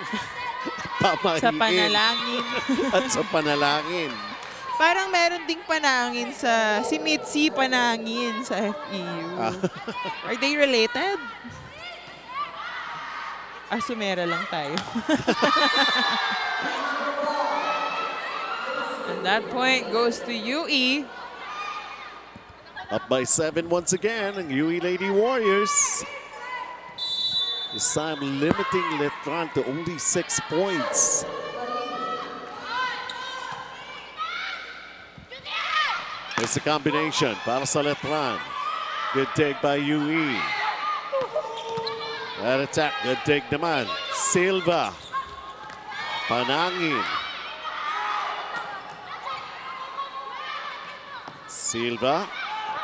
pamahiin, Sa panalangin. at sa panalangin. Parang meron ding panangin sa, si Mitzi panangin sa FEU. Are they related? Asumera lang tayo. And that point goes to UE. Up by 7 once again, ang UE Lady Warriors. This time limiting Letran to only 6 points. There's a combination para sa Letran. Good dig by UE. That attack, good dig naman. Silva. Panangin. Silva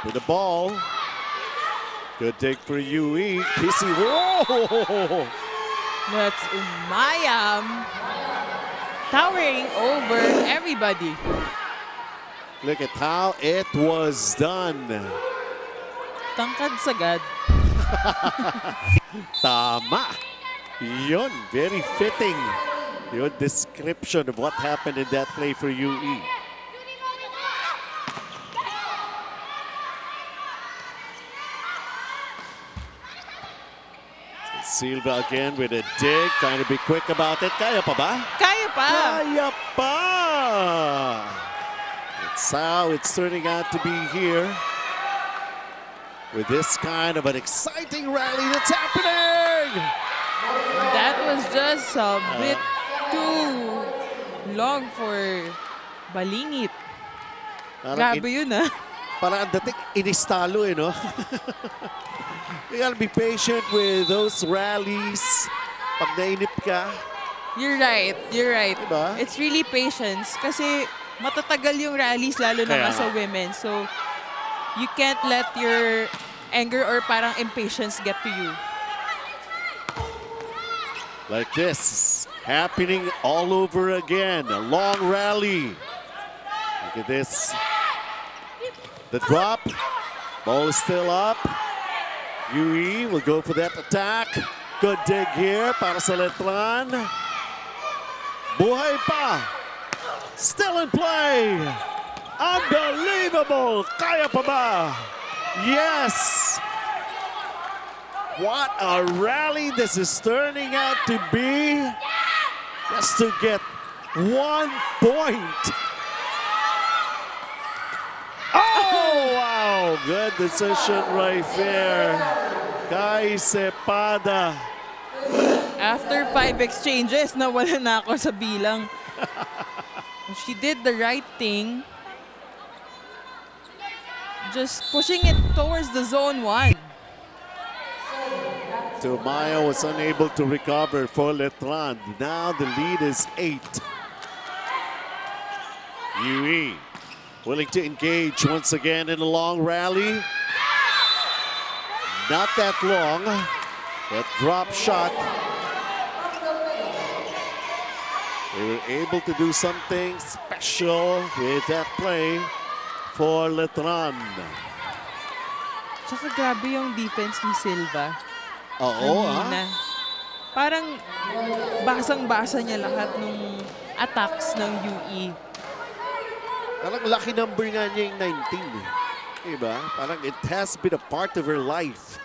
with the ball. Good dig for UE. Kissy. Whoa! That's Umayam towering over everybody. Look at how it was done. Tangkad sagad. Tama. Yun, very fitting. Your description of what happened in that play for UE. Silva again with a dig, trying to be quick about it. Kaya pa ba? Kaya pa. Kaya pa! That's how it's turning out to be here. With this kind of an exciting rally that's happening! That was just a bit too long for Balingit. Grabe yun, ah. Parang ang dating inistalo, no? You gotta be patient with those rallies. Pag nainip ka. You're right, you're right. Diba? It's really patience kasi matatagal yung rallies lalo na nga sa women. So, you can't let your anger or parang impatience get to you. Like this, happening all over again. A long rally. Look at this. The drop. Ball is still up. UE will go for that attack. Good dig here para sa Letran. Buhay pa. Still in play. Unbelievable. Kaya pa ba? Yes. What a rally this is turning out to be. Just to get 1 point. Oh, wow. Good decision right there. Kai Cepada. After 5 exchanges, nawala na ako sa bilang. She did the right thing. Just pushing it towards the zone 1. Maya was unable to recover for Letran. Now the lead is 8. UE willing to engage once again in a long rally. Not that long. That drop shot. They were able to do something special with that play for Letran. Tsaka grabe yung defense ni Silva. Oo, Parang basang-basa niya lahat ng attacks ng UE. Parang lucky number nga niya yung 19. Diba? Parang it has been a part of her life.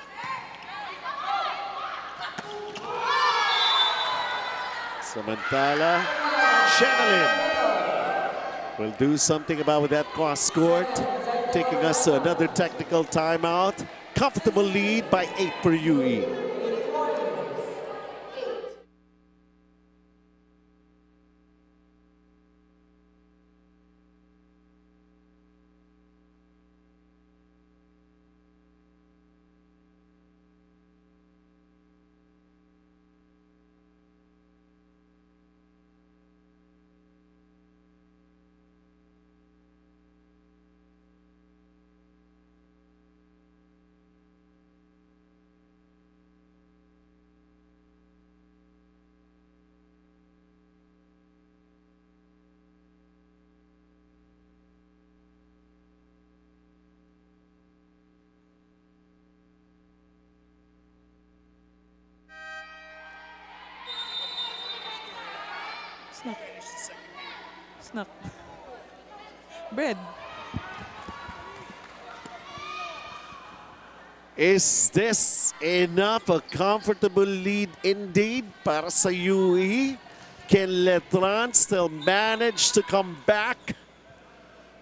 Samantala, Shannon will do something about with that cross court, taking us to another technical timeout. Comfortable lead by 8 for UE. Snack. Bread. Is this enough? A comfortable lead indeed para sa UE? Can Letran still manage to come back?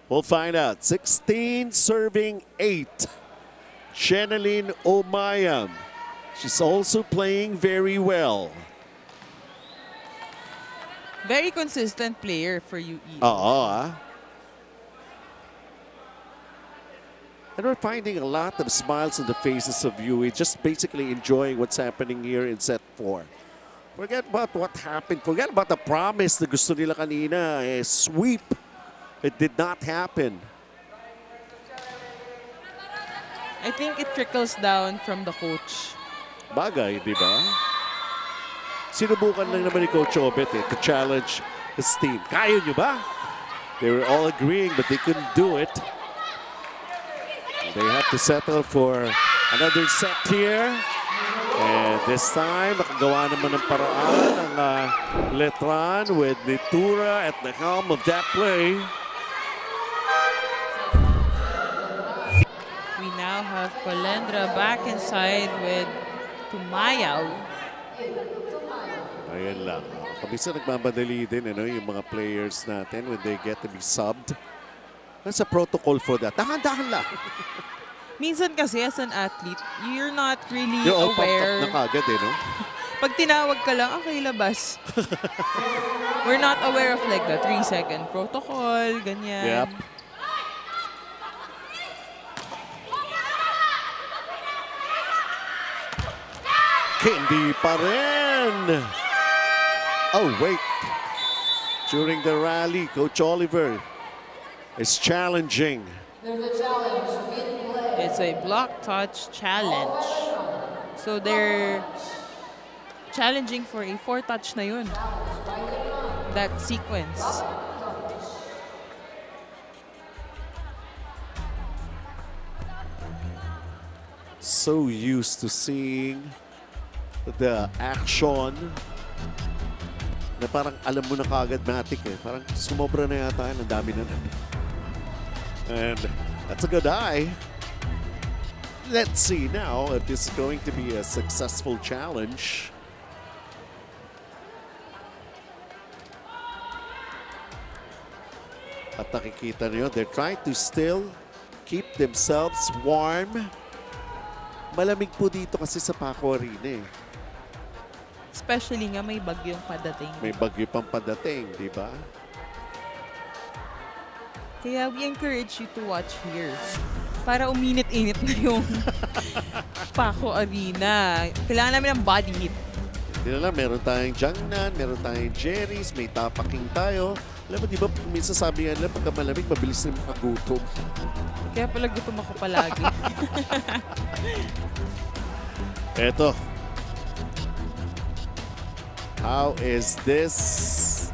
We'll find out. 16 serving 8. Shenaline Omayam. She's also playing very well. Very consistent player for UE. And we're finding a lot of smiles on the faces of UE, just basically enjoying what's happening here in set 4. Forget about what happened. Forget about the promise na gusto nila kanina. Sweep. It did not happen. I think it trickles down from the coach. Bagay, di ba? Sinubukan lang naman ni Coach Obet to challenge his team. Kaya nyo ba? They were all agreeing but they couldn't do it. They have to settle for another set here. And this time, nakagawa naman ng paraan ng Letran with Nitura at the helm of that play. We now have Colendra back inside with Tumayaw. Ayan lang. Kabisa nagmamadali din yung mga players natin when they get to be subbed. There's a protocol for that. Dahan-dahan lang. Minsan kasi as an athlete, you're not really You're all aware. pumped up na kagad no? Pag tinawag ka lang, okay, labas. We're not aware of like the 3-second protocol, ganyan. Yep. Hindi pa rin. Oh, wait. During the rally, Coach Oliver is challenging. It's a block touch challenge. So they're challenging for a 4-touch na yun. That sequence. So used to seeing the action na parang alam mo na kagad matik Parang sumobra na yata ang dami na. And that's a good eye. Let's see now if this is going to be a successful challenge. At nakikita niyo, they're trying to still keep themselves warm. Malamig po dito kasi sa Paco Arena Especially nga may bagyong padating. May bagyo pang padating, di ba? Kaya we encourage you to watch here. Para uminit-init na yung Paco Arena. Kailangan namin ng body heat. Hindi na lang, meron tayong Jangnan, meron tayong Jerry's, may tapaking tayo. Alam mo, di ba, minsan sabi nga nila, pagka malamig, mabilis na makagutom. Kaya pala gutom ako palagi. Eto. How is this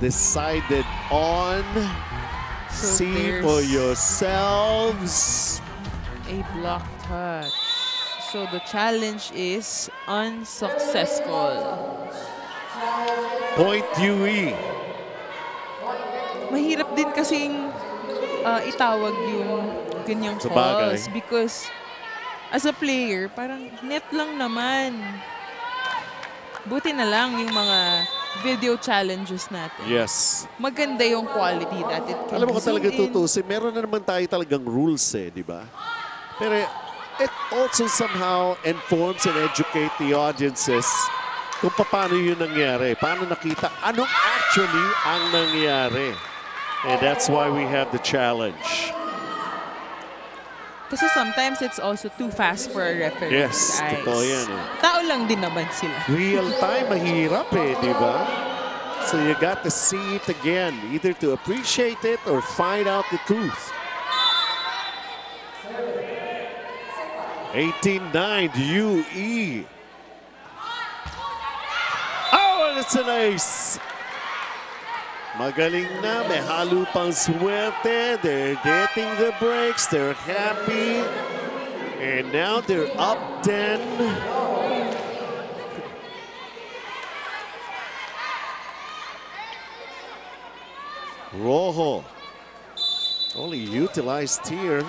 decided on? So See for yourselves. A block touch. So the challenge is unsuccessful. Point UE. Mahirap din kasing itawag yung ganyang calls because as a player, parang net lang naman. Buti na lang yung mga video challenges natin. Yes. Maganda yung quality that it can Alam mo ko talaga zoom in. tutusin, meron na naman tayo talagang rules di ba? Pero it also somehow informs and educate the audiences kung paano yun nangyari. Paano nakita anong actually ang nangyari. And that's why we have the challenge. Kasi sometimes it's also too fast for a referee. Yes, totoo yan Tao lang din naman sila. Real time, mahirap di ba? So you got to see it again, either to appreciate it or find out the truth. 18-9 UE. Oh, and it's an ace. Magaling na, may halo pang swerte. They're getting the breaks. They're happy. And now they're up 10. Rojo only utilized here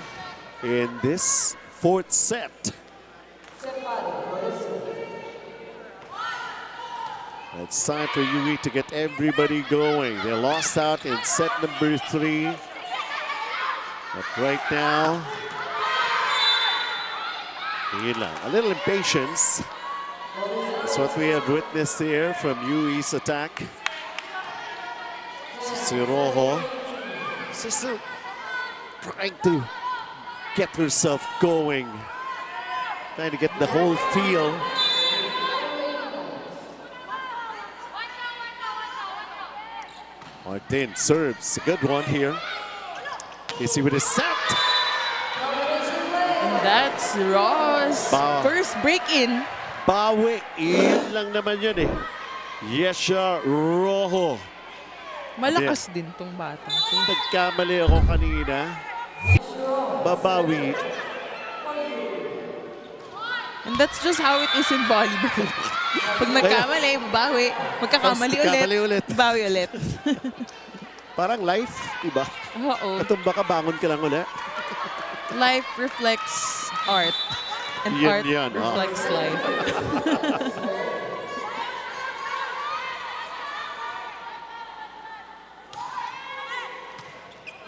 in this fourth set. It's time for UE to get everybody going. They lost out in set number 3. But right now, a little impatience. That's what we have witnessed here from UE's attack. Si Rojo still trying to get herself going, trying to get the whole feel. Martin serves a good one here. Casey with his set. And that's Ross. First break-in. Bawi. Iyon lang naman yun eh. Yesha Rojo. Malakas din tong bata. Nagkamali ako kanina. Babawi. And that's just how it is in volleyball. Pag nagkamali, bawi. Magkakamali ulit. Bawi ulit. Parang life, diba? Oo. Katumba ka, bangon ka lang ulit. Life reflects art. And art reflects life.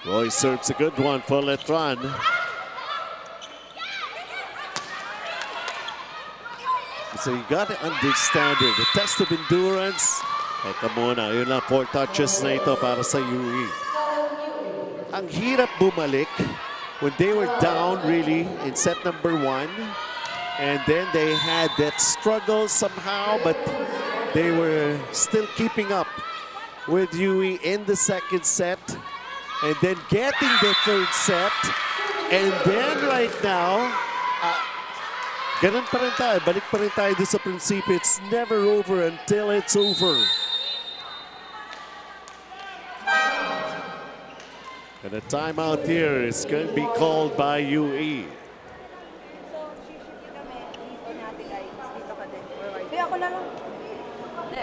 Roy serves a good one for Letran. So you got to understand it. The test of endurance. Teka muna, yun lang 4 touches na ito para sa UE. Ang hirap bumalik when they were down really in set number 1. And then they had that struggle somehow, but they were still keeping up with UE in the second set. And then getting the third set. And then right now, ganun pa rin tayo. Balik pa rin tayo doon sa prinsipyo. It's never over until it's over. And a timeout here is going to be called by UE. Kaya ako na lang.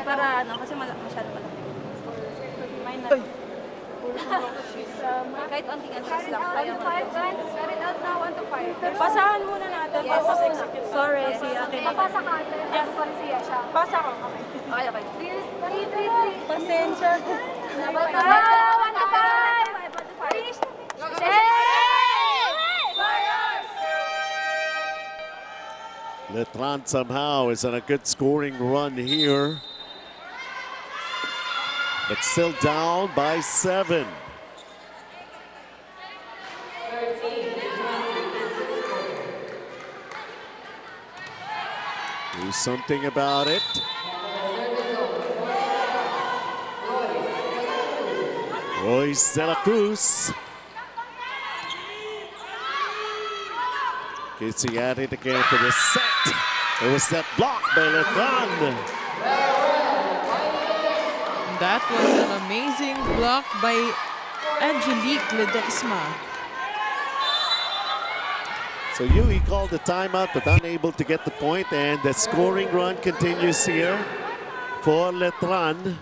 Para ano, kasi masyado malaki. Kahit anting-anting lang. Kaya ko. Carried out now, 1 to 5. Pasahan muna natin. Sorry, si Akin. Papasa ka ate. Yes, siya siya. Pasa ko. Okay, okay. 3. Pasensya. 1 to 5. Finish. Letran somehow is on a good scoring run here. But still down by 7. Do something about it. Royce de la Cruz. Casey at it again for the set. It was that block by Letran. That was an amazing block by Angelique Ledesma. So UE called the timeout but unable to get the point, and the scoring run continues here for Letran.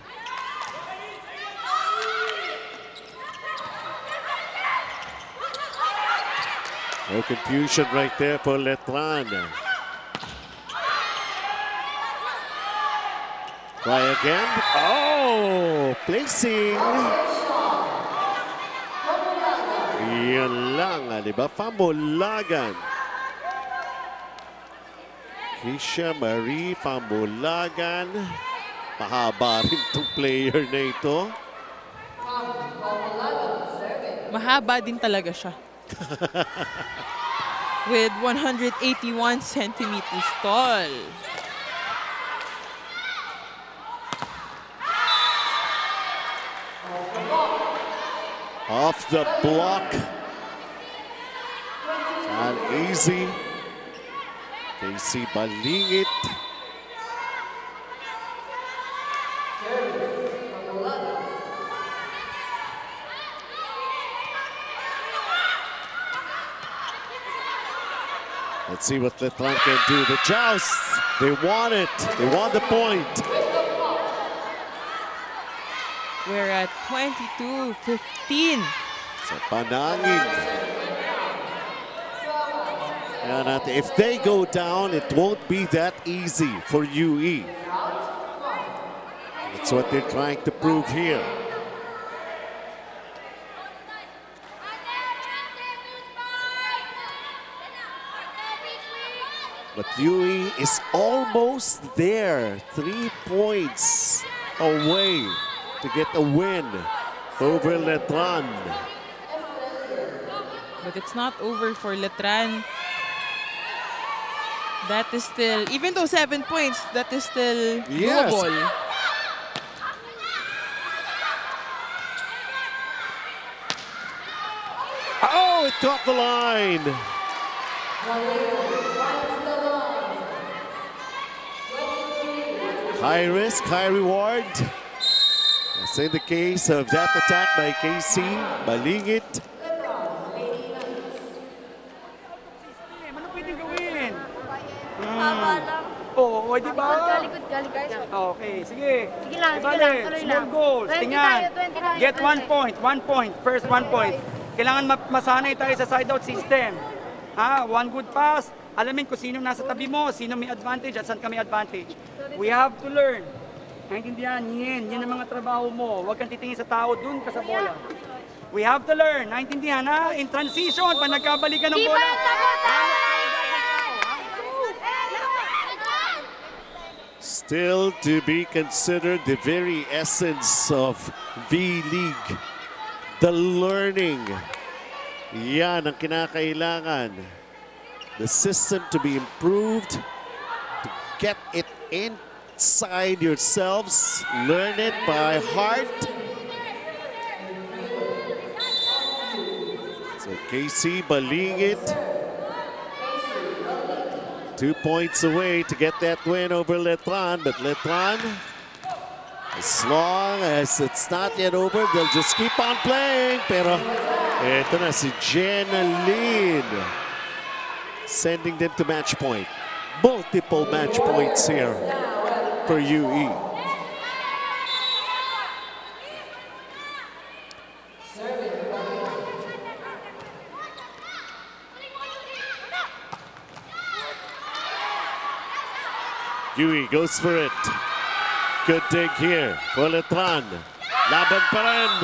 No confusion right there for Letran. Try again. Oh, placing. Yan lang, di ba? Pamulagan. Kisha Marie Pamulagan. Mahaba rin itong player na ito. Mahaba din talaga siya. With 181 centimeters tall. Off the block. Not easy. Casey balingit. Let's see what Letran can do. The joust. They want it. They want the point. We're at 22-15. Sa panangin. Kaya natin, if they go down, it won't be that easy for UE. That's what they're trying to prove here. But UE is almost there. 3 points away to get a win over Letran. But it's not over for Letran. That is still, even though 7 points, that is still doable. Oh, it got the line. High risk, high reward. That's in the case of that attack by KC. Balingit. Ano pwedeng gawin? Haba lang. Oo, di ba? Galikod. Okay, sige. Sige lang, tuloy Small lang. goals. 20 Tingnan. tayo, 20 tayo, Get 1 20. point. 1 point. First 1 point. Kailangan masanay tayo sa side-out system. One good pass. Alamin kung sino nasa tabi mo, sino may advantage at saan kami advantage. We have to learn. Naintindihan, yan ang mga trabaho mo. Huwag kang titingin sa tao, dun ka sa bola. We have to learn. Naintindihan, in transition, pag nagkabalikan ng bola. Still to be considered the very essence of V-League. The learning. Yan ang kinakailangan. The system to be improved, to get it inside yourselves, learn it by heart. So KC Balingit, 2 points away to get that win over Letran, but Letran, as long as it's not yet over, they'll just keep on playing. Pero ito na si Jenna Lynn, sending them to match point. Multiple match points here for UE. UE goes for it. Good dig here for Letran. Laban pa rin.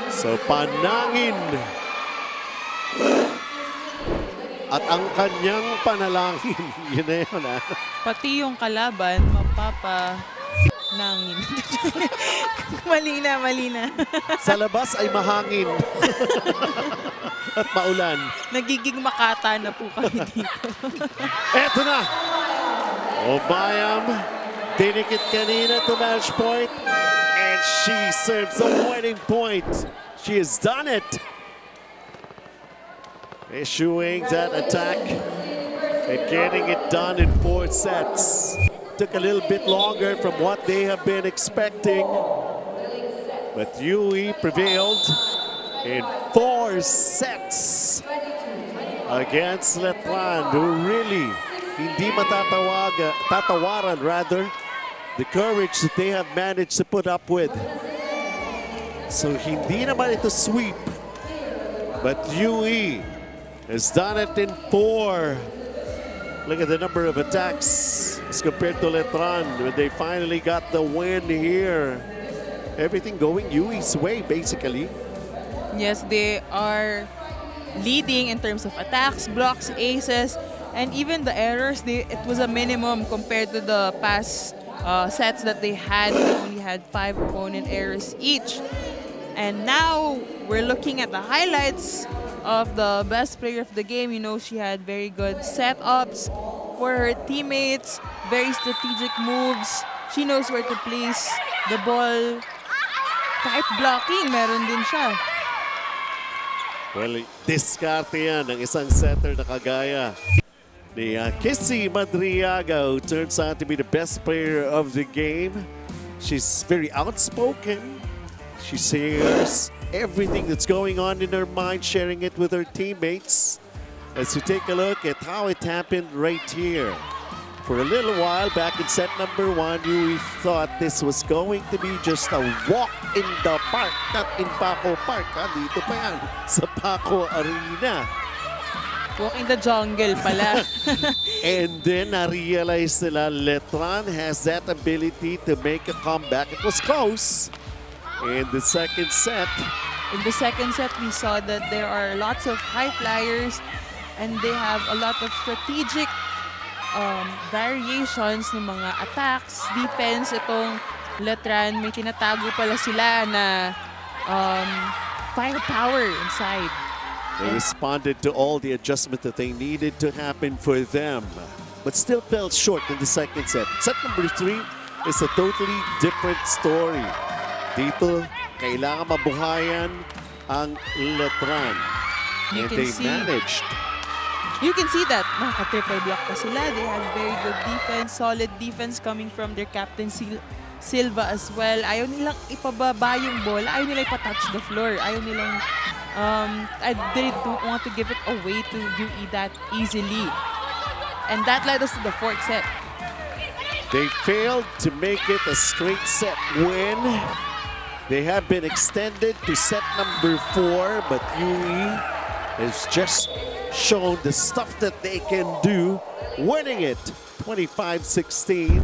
So panangin. At ang kanyang panalangin, yun na yun Pati yung kalaban, mapapanangin. Mali na. Sa labas ay mahangin. At maulan. Nagiging Makata na po kami dito. Eto na. Obayam, dinikit kanina to match point. And she serves a winning point. She has done it. Issuing that attack and getting it done in 4 sets. Took a little bit longer from what they have been expecting, but UE prevailed in 4 sets against Letran, who really hindi tatawaran rather the courage that they have managed to put up with. So hindi naman ito sweep, but UE has done it in 4. Look at the number of attacks as compared to Letran when they finally got the win here. Everything going UE's way, basically. Yes, they are leading in terms of attacks, blocks, aces, and even the errors. It was a minimum compared to the past sets that they had. They only had 5 opponent errors each. And now we're looking at the highlights of the best player of the game. You know, she had very good setups for her teammates, very strategic moves. She knows where to place the ball. Kahit blocking, meron din siya. Well, diskarte yan ng isang setter na kagaya ni Kissy Madriaga, who turns out to be the best player of the game. She's very outspoken. She shares everything that's going on in her mind, sharing it with her teammates. As we take a look at how it happened right here. For a little while back in set number 1, we thought this was going to be just a walk in the park, not in Paco Park. Dito pa yan, sa Paco Arena. Walking the jungle pala. And then na-realize nila Letran has that ability to make a comeback. It was close in the second set. In the second set, we saw that there are lots of high flyers and they have a lot of strategic variations ng mga attacks, defense. Itong Letran, may tinatago pala sila na firepower inside. They responded to all the adjustment that they needed to happen for them, but still fell short in the second set. Set number 3 is a totally different story. Dito, kailangan mabuhayan ang Letran. And they managed. You can see that naka-triple block pa sila. They have very good defense, solid defense coming from their captain Silva as well. Ayaw nilang ipababa yung bola. Ayaw nilang ipatouch the floor. Ayaw nilang they don't want to give it away to UE that easily. And that led us to the fourth set. They failed to make it a straight set win. They have been extended to set number 4, but UE has just shown the stuff that they can do, winning it 25-16.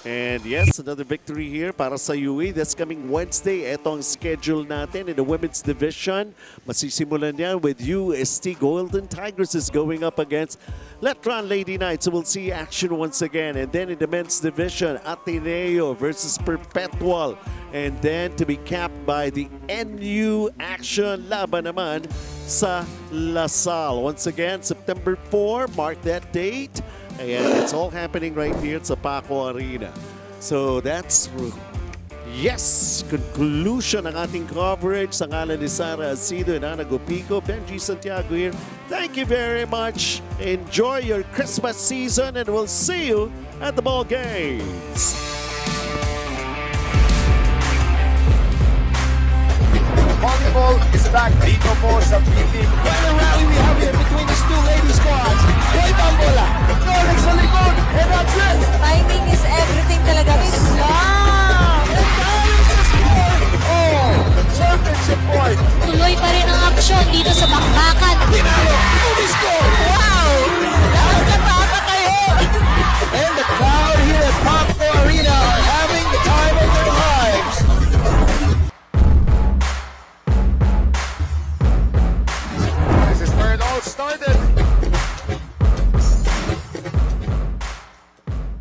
And yes, another victory here para sa UE. That's coming Wednesday. Ito ang schedule natin in the women's division. Masisimulan yan with UST Golden Tigers is going up against Letran Lady Knights. So we'll see action once again. And then in the men's division, Ateneo versus Perpetual. And then to be capped by the NU action laban naman sa Lasal. Once again, September 4, mark that date. And it's all happening right here at Paco Arena. So that's, yes, conclusion ng ating coverage. Sa ngalan ni Sara Asido and Ana Gopico, Benji Santiago here. Thank you very much. Enjoy your Christmas season and we'll see you at the ball games. Volleyball is back dito po sa TV. What a rally we have here between these two lady squads. Boy Bambola, Nordic sa likod, and that's it. Timing is everything talaga. Wow! And that is the score. Oh, championship point. Tuloy pa rin ang aksyon dito sa